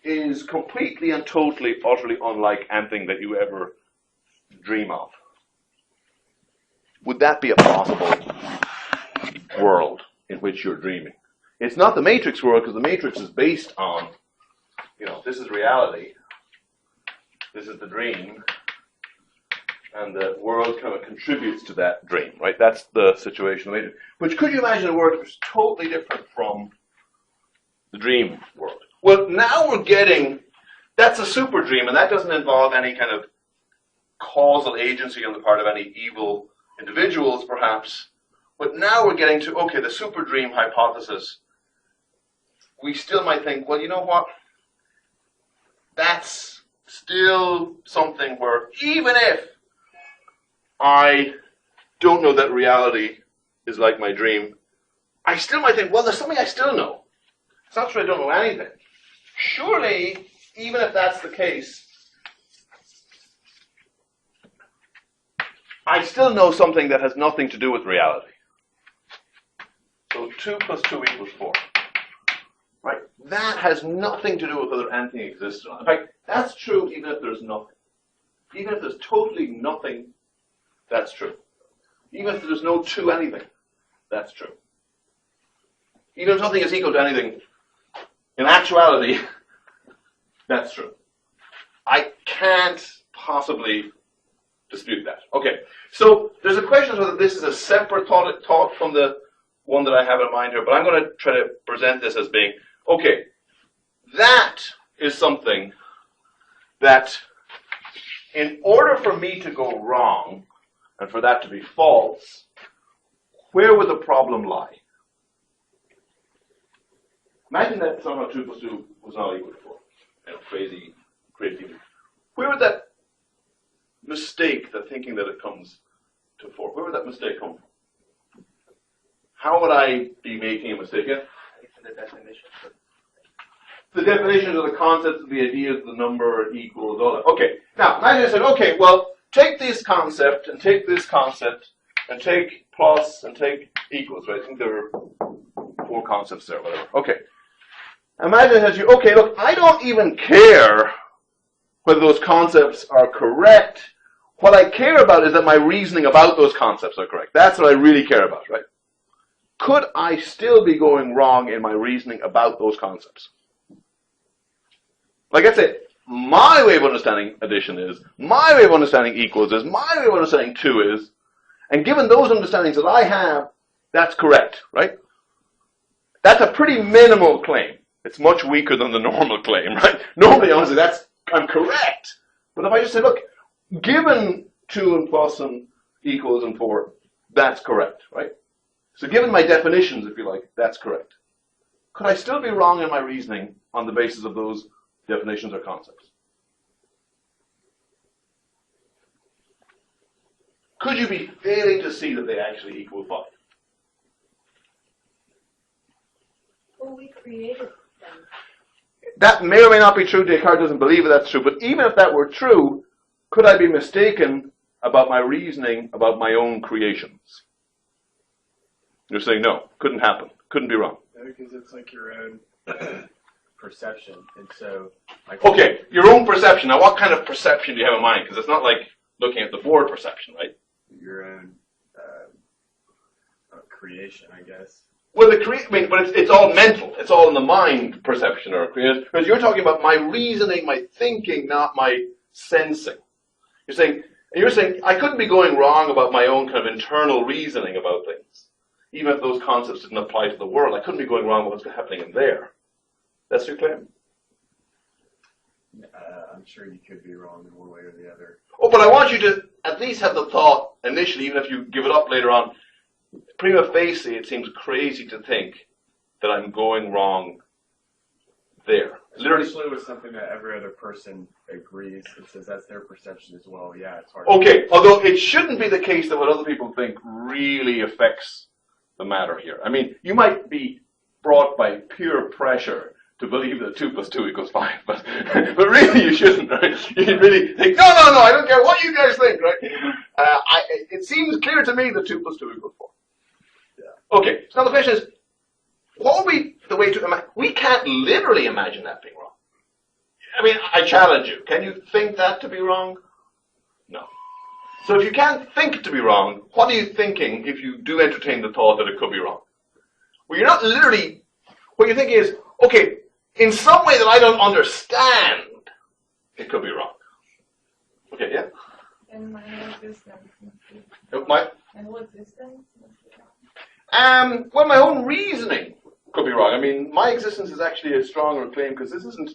is completely and totally, utterly unlike anything that you ever dream of. Would that be a possible world in which you're dreaming? It's not the Matrix world, because the Matrix is based on, you know, this is reality, this is the dream, and the world kind of contributes to that dream, right? That's the situation. Which, could you imagine a world which is totally different from the dream world? Well, now we're getting, that's a super dream, and that doesn't involve any kind of causal agency on the part of any evil individuals, perhaps. But now we're getting to, okay, the super dream hypothesis. We still might think, well, you know what? That's still something where, even if I don't know that reality is like my dream, I still might think, well, there's something I still know. It's not true I don't know anything. Surely, even if that's the case, I still know something that has nothing to do with reality. So 2 + 2 = 4. Right? That has nothing to do with whether anything exists or not. In fact, that's true even if there's nothing. Even if there's totally nothing, that's true. Even if there's no to anything, that's true. Even if nothing is equal to anything, in actuality, that's true. I can't possibly dispute that. Okay, so there's a question of whether this is a separate thought from the one that I have in mind here, but I'm going to try to present this as being, okay, that is something that in order for me to go wrong and for that to be false, where would the problem lie? Imagine that somehow 2 + 2 was not equal to 4. You know, crazy thing. Where would that mistake, the thinking that it comes to 4, where would that mistake come from? How would I be making a mistake? Yeah? The definition. The definition of the concepts, the ideas, the number equals all that. Okay, now imagine I said, okay, well, take this concept and take this concept and take plus and take equals, right? I think there are 4 concepts there, whatever. Okay. Imagine that you, okay, look, I don't even care whether those concepts are correct. What I care about is that my reasoning about those concepts are correct. That's what I really care about, right? could I still be going wrong in my reasoning about those concepts? Like I said, my way of understanding addition is, my way of understanding equals is, my way of understanding two is, and given those understandings that I have, that's correct, right? That's a pretty minimal claim. It's much weaker than the normal claim, right? Normally, honestly, I'm correct. But if I just say, look, given 2 and plus and equals and 4, that's correct, right? So given my definitions, if you like, that's correct. Could I still be wrong in my reasoning on the basis of those definitions or concepts? Could you be failing to see that they actually equal 5? Well, we created them. That may or may not be true. Descartes doesn't believe that's true. But even if that were true, could I be mistaken about my reasoning about my own creations? You're saying no, couldn't happen, couldn't be wrong. Yeah, because it's like your own perception, and so. Like, Okay, your own perception. Now, what kind of perception do you have in mind? Because it's not like looking at the board perception, right? your own creation, I guess. Well, but it's all mental. It's all in the mind perception or creation. Because you're talking about my reasoning, my thinking, not my sensing. You're saying I couldn't be going wrong about my own kind of internal reasoning about things, even if those concepts didn't apply to the world. I couldn't be going wrong about what's happening in there. That's your claim. I'm sure you could be wrong in one way or the other. Oh, but I want you to at least have the thought initially, even if you give it up later on. Prima facie, it seems crazy to think that I'm going wrong there. Literally. Especially with something that every other person agrees and says that's their perception as well. Yeah, it's hard. Okay, although it shouldn't be the case that what other people think really affects the matter here. I mean, you might be brought by pure pressure to believe that 2 plus 2 equals 5, but really you shouldn't, right? You should really think, no, I don't care what you guys think, right? It seems clear to me that 2 plus 2 equals 4. Yeah. Okay, so now the question is, what would be the way to imagine? We can't literally imagine that being wrong. I mean, I challenge you. Can you think that to be wrong? No. So if you can't think it to be wrong, what are you thinking if you do entertain the thought that it could be wrong? Well, you're not literally, what you're thinking is, okay, in some way that I don't understand, it could be wrong. Okay, yeah? And my whole existence must be My whole existence must be wrong. well, my own reasoning could be wrong. I mean, my existence is actually a stronger claim because this isn't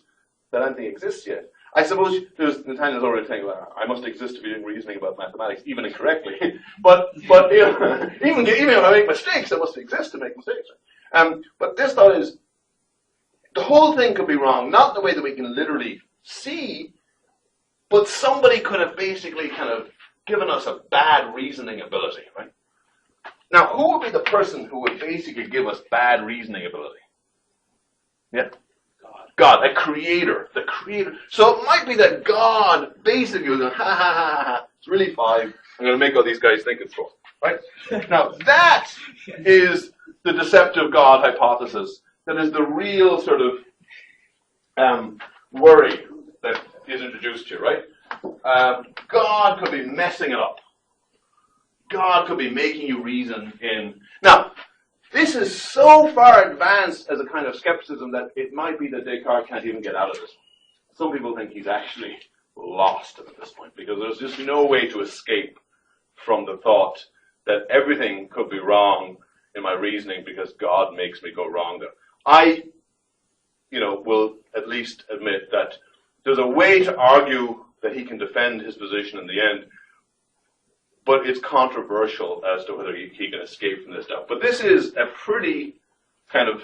that anything exists yet. I suppose Nathaniel's already saying, well, I must exist to be doing reasoning about mathematics, even incorrectly. but you know, even if I make mistakes, I must exist to make mistakes. But this thought is, the whole thing could be wrong, not in the way that we can literally see, but somebody could have basically kind of given us a bad reasoning ability, right? Now, who would be the person who would basically give us bad reasoning ability? Yeah? God, a creator, the creator. So it might be that God basically was going, ha, it's really 5. I'm going to make all these guys think it's 4, right? Now, that is the deceptive God hypothesis. That is the real sort of worry that is introduced here, right? God could be messing it up. God could be making you reason in... Now, this is so far advanced as a kind of skepticism that it might be that Descartes can't even get out of this. Some people think he's actually lost at this point because there's just no way to escape from the thought that everything could be wrong in my reasoning because God makes me go wrong there. I, will at least admit that there's a way to argue that he can defend his position in the end, but it's controversial as to whether he can escape from this doubt. But this is a pretty kind of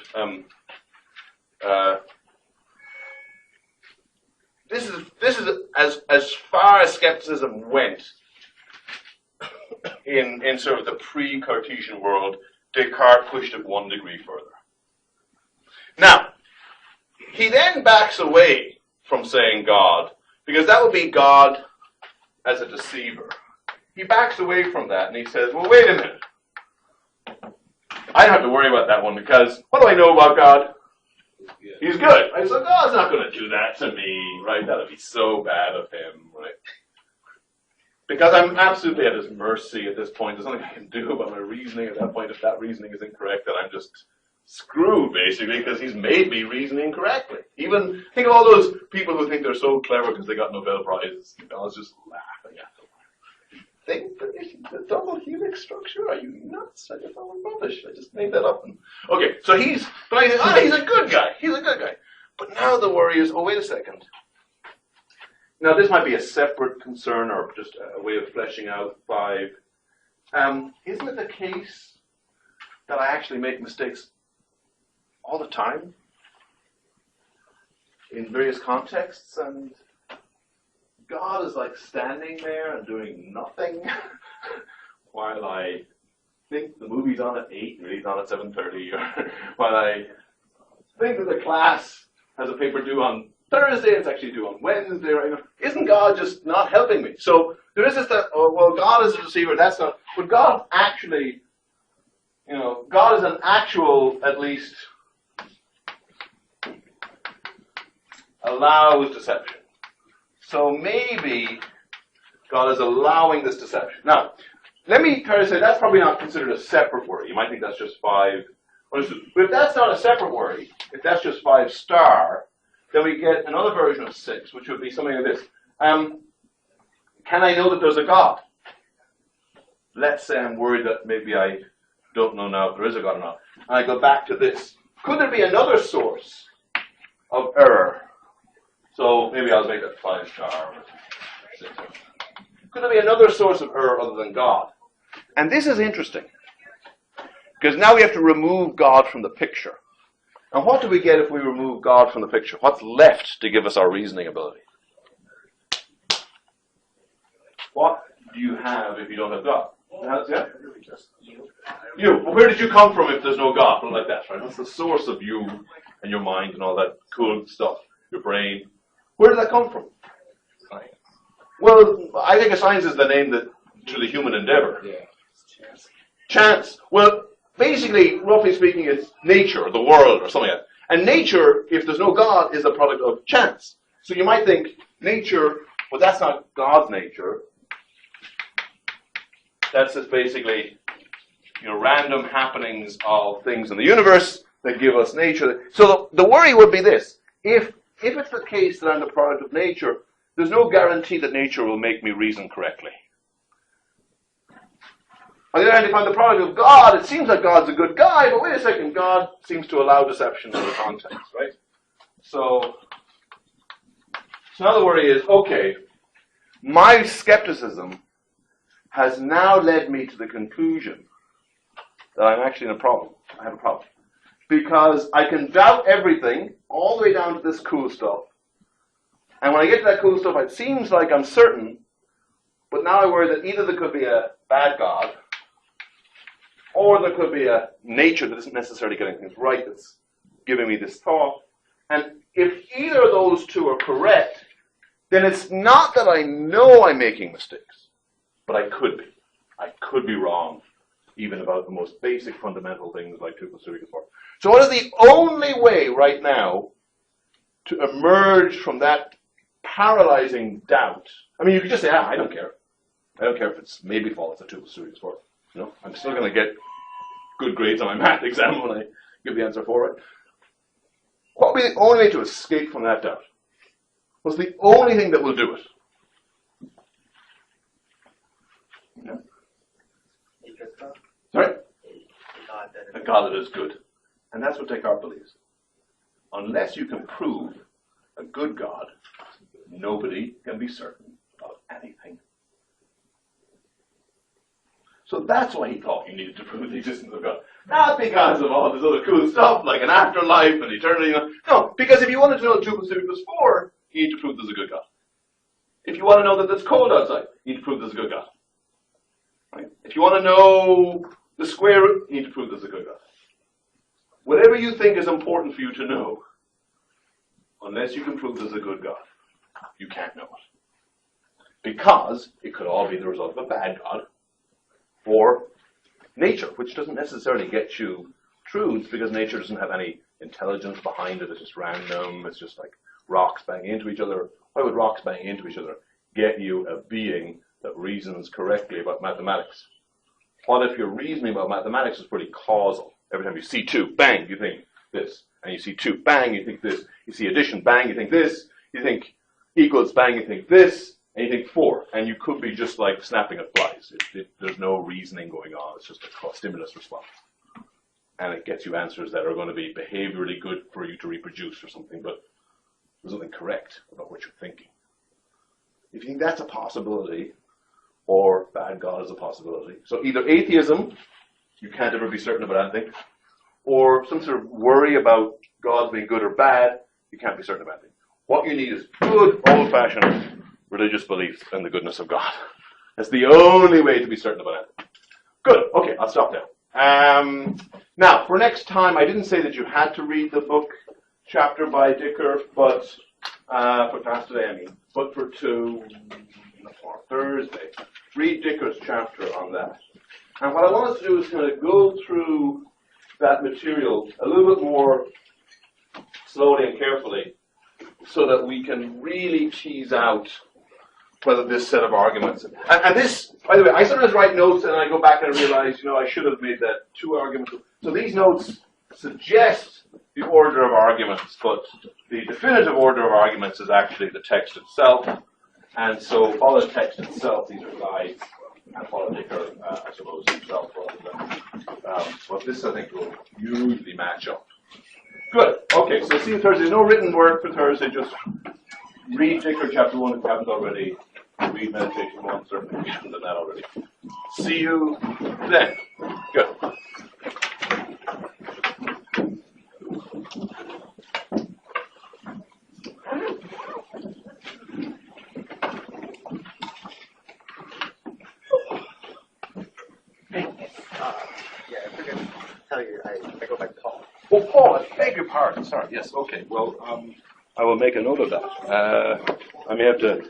this is as far as skepticism went in sort of the pre-Cartesian world. Descartes pushed it 1 degree further. Now, he then backs away from saying God, because that would be God as a deceiver. He backs away from that and he says, well, wait a minute. I don't have to worry about that one because what do I know about God? He's good. Right? So God's not going to do that to me, right? That would be so bad of him, right? Because I'm absolutely at his mercy at this point. There's nothing I can do about my reasoning at that point. If that reasoning is incorrect, then I'm just screwed, basically, because he's made me reason incorrectly. Even, think of all those people who think they're so clever because they got Nobel Prizes. I was just laughing at them. Think the double helix structure? Are you nuts? I just thought it was rubbish. I just made that up. Okay, so he's a good guy. He's a good guy. But now the worry is, oh, wait a second. Now, this might be a separate concern or just a way of fleshing out 5. Isn't it the case that I actually make mistakes all the time in various contexts, and God is like standing there and doing nothing while I think the movie's on at 8 and it's on at 7:30, or while I think that the class has a paper due on Thursday, it's actually due on Wednesday, right? Isn't God just not helping me? So there is this that, oh, well, God is a deceiver, that's not, but God actually, God is an actual, at least, allows deception. So maybe God is allowing this deception. Now, let me try to say that's probably not considered a separate worry. You might think that's just 5. But if that's not a separate worry, if that's just 5 star, then we get another version of 6, which would be something like this. Can I know that there's a God? Let's say I'm worried that maybe I don't know now if there is a God or not. And I go back to this. Could there be another source of error? So maybe I'll make that 5 star or 6. Could there be another source of error other than God? And this is interesting, because now we have to remove God from the picture. And what do we get if we remove God from the picture? What's left to give us our reasoning ability? What do you have if you don't have God? Yeah? You. Well, where did you come from if there's no God? Something like that, right? What's the source of you and your mind and all that cool stuff? Your brain. Where did that come from? Science. Well, I think science is the name to the human endeavor. Yeah. Chance. Well, basically, roughly speaking, it's nature, or the world, or something like that. And nature, if there's no God, is a product of chance. So you might think nature, well, that's not God's nature. That's just basically, random happenings of things in the universe that give us nature. So the worry would be this. If it's the case that I'm the product of nature, there's no guarantee that nature will make me reason correctly. On the other hand, if I'm the product of God, it seems like God's a good guy, but wait a second, God seems to allow deception in the context, right? So now the worry is, okay, my skepticism has now led me to the conclusion that I'm actually in a problem. I have a problem. Because I can doubt everything, all the way down to this cool stuff. And when I get to that cool stuff, it seems like I'm certain, but now I worry that either there could be a bad God, or there could be a nature that isn't necessarily getting things right that's giving me this thought. And if either of those two are correct, then it's not that I know I'm making mistakes, but I could be. I could be wrong, even about the most basic fundamental things like 2 + 2 = 4. So what is the only way right now to emerge from that paralyzing doubt? I mean, you could just say, I don't care. I don't care if it's maybe false at 2 + 2 = 4. I'm still going to get good grades on my math exam when I give the answer for it. What would be the only way to escape from that doubt? What's the only thing that will do it? Sorry? A God that is good. And that's what Descartes believes. Unless you can prove a good God, nobody can be certain of anything. So that's why he thought you needed to prove the existence of God. Not because of all this other cool stuff, like an afterlife and eternity. No, because if you wanted to know 2 + 2 = 4, you need to prove there's a good God. If you want to know that it's cold outside, you need to prove there's a good God. Right? If you want to know the square root, you need to prove there's a good God. Whatever you think is important for you to know, unless you can prove there's a good God, you can't know it. Because it could all be the result of a bad God, or nature, which doesn't necessarily get you truths, because nature doesn't have any intelligence behind it. It's just random. It's just like rocks banging into each other. Why would rocks banging into each other get you a being that reasons correctly about mathematics. What if your reasoning about mathematics is pretty causal? Every time you see 2, bang, you think this. And you see 2, bang, you think this. You see addition, bang, you think this. You think equals, bang, you think this. And you think 4. And you could be just like snapping at flies. There's no reasoning going on. It's just a stimulus response. And it gets you answers that are going to be behaviorally good for you to reproduce or something, but there's nothing correct about what you're thinking. If you think that's a possibility, or bad God is a possibility, so either atheism, you can't ever be certain about anything, or some sort of worry about God being good or bad, you can't be certain about anything. What you need is good, old-fashioned religious belief in the goodness of God. That's the only way to be certain about anything. Good. Okay, I'll stop now. Now, for next time, I didn't say that you had to read the book chapter by Descartes, but for class today, I mean, but for Thursday, read Descartes' chapter on that. And what I want us to do is kind of go through that material a little bit more slowly and carefully, so that we can really tease out whether this set of arguments, and this, by the way, I sometimes write notes and I go back and I realize, I should have made that 2 arguments. So these notes suggest the order of arguments, but the definitive order of arguments is actually the text itself. And so follow the text itself, these are guides, and follow Descartes, I suppose, himself rather than, but this I think will usually match up. Good, okay, so see you Thursday. There's no written work for Thursday, just read Descartes chapter 1 if you haven't already. Read Meditation 1, certainly if you haven't done that already. See you then. Good. I forgot to tell you, I go by Paul. Oh, Paul, I beg your pardon. Sorry. Yes, okay. Well, I will make a note of that. I may have to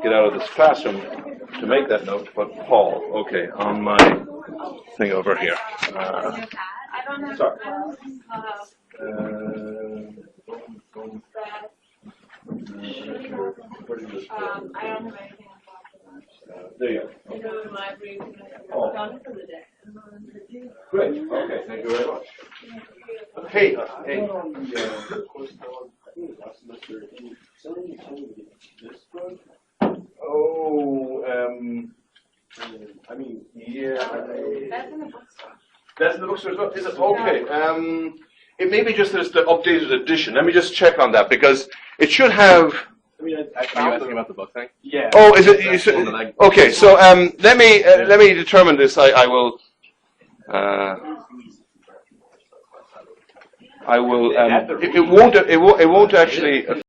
get out of this classroom to make that note, but Paul, okay, on my thing over here. I don't know. Sorry. I don't have anything. There you go. I go to the library and Oh. done for the day. Great. Okay, thank you very much. Hey, hey. Oh, I mean, yeah. That's in the bookstore. That's in the bookstore as well. Is it? Okay. It may be just that it's the updated edition. Let me just check on that because it should have. I mean, I Are you found asking about the book thing? Yeah. Oh, is it? Okay, so let me determine this. I will. I will. It won't actually.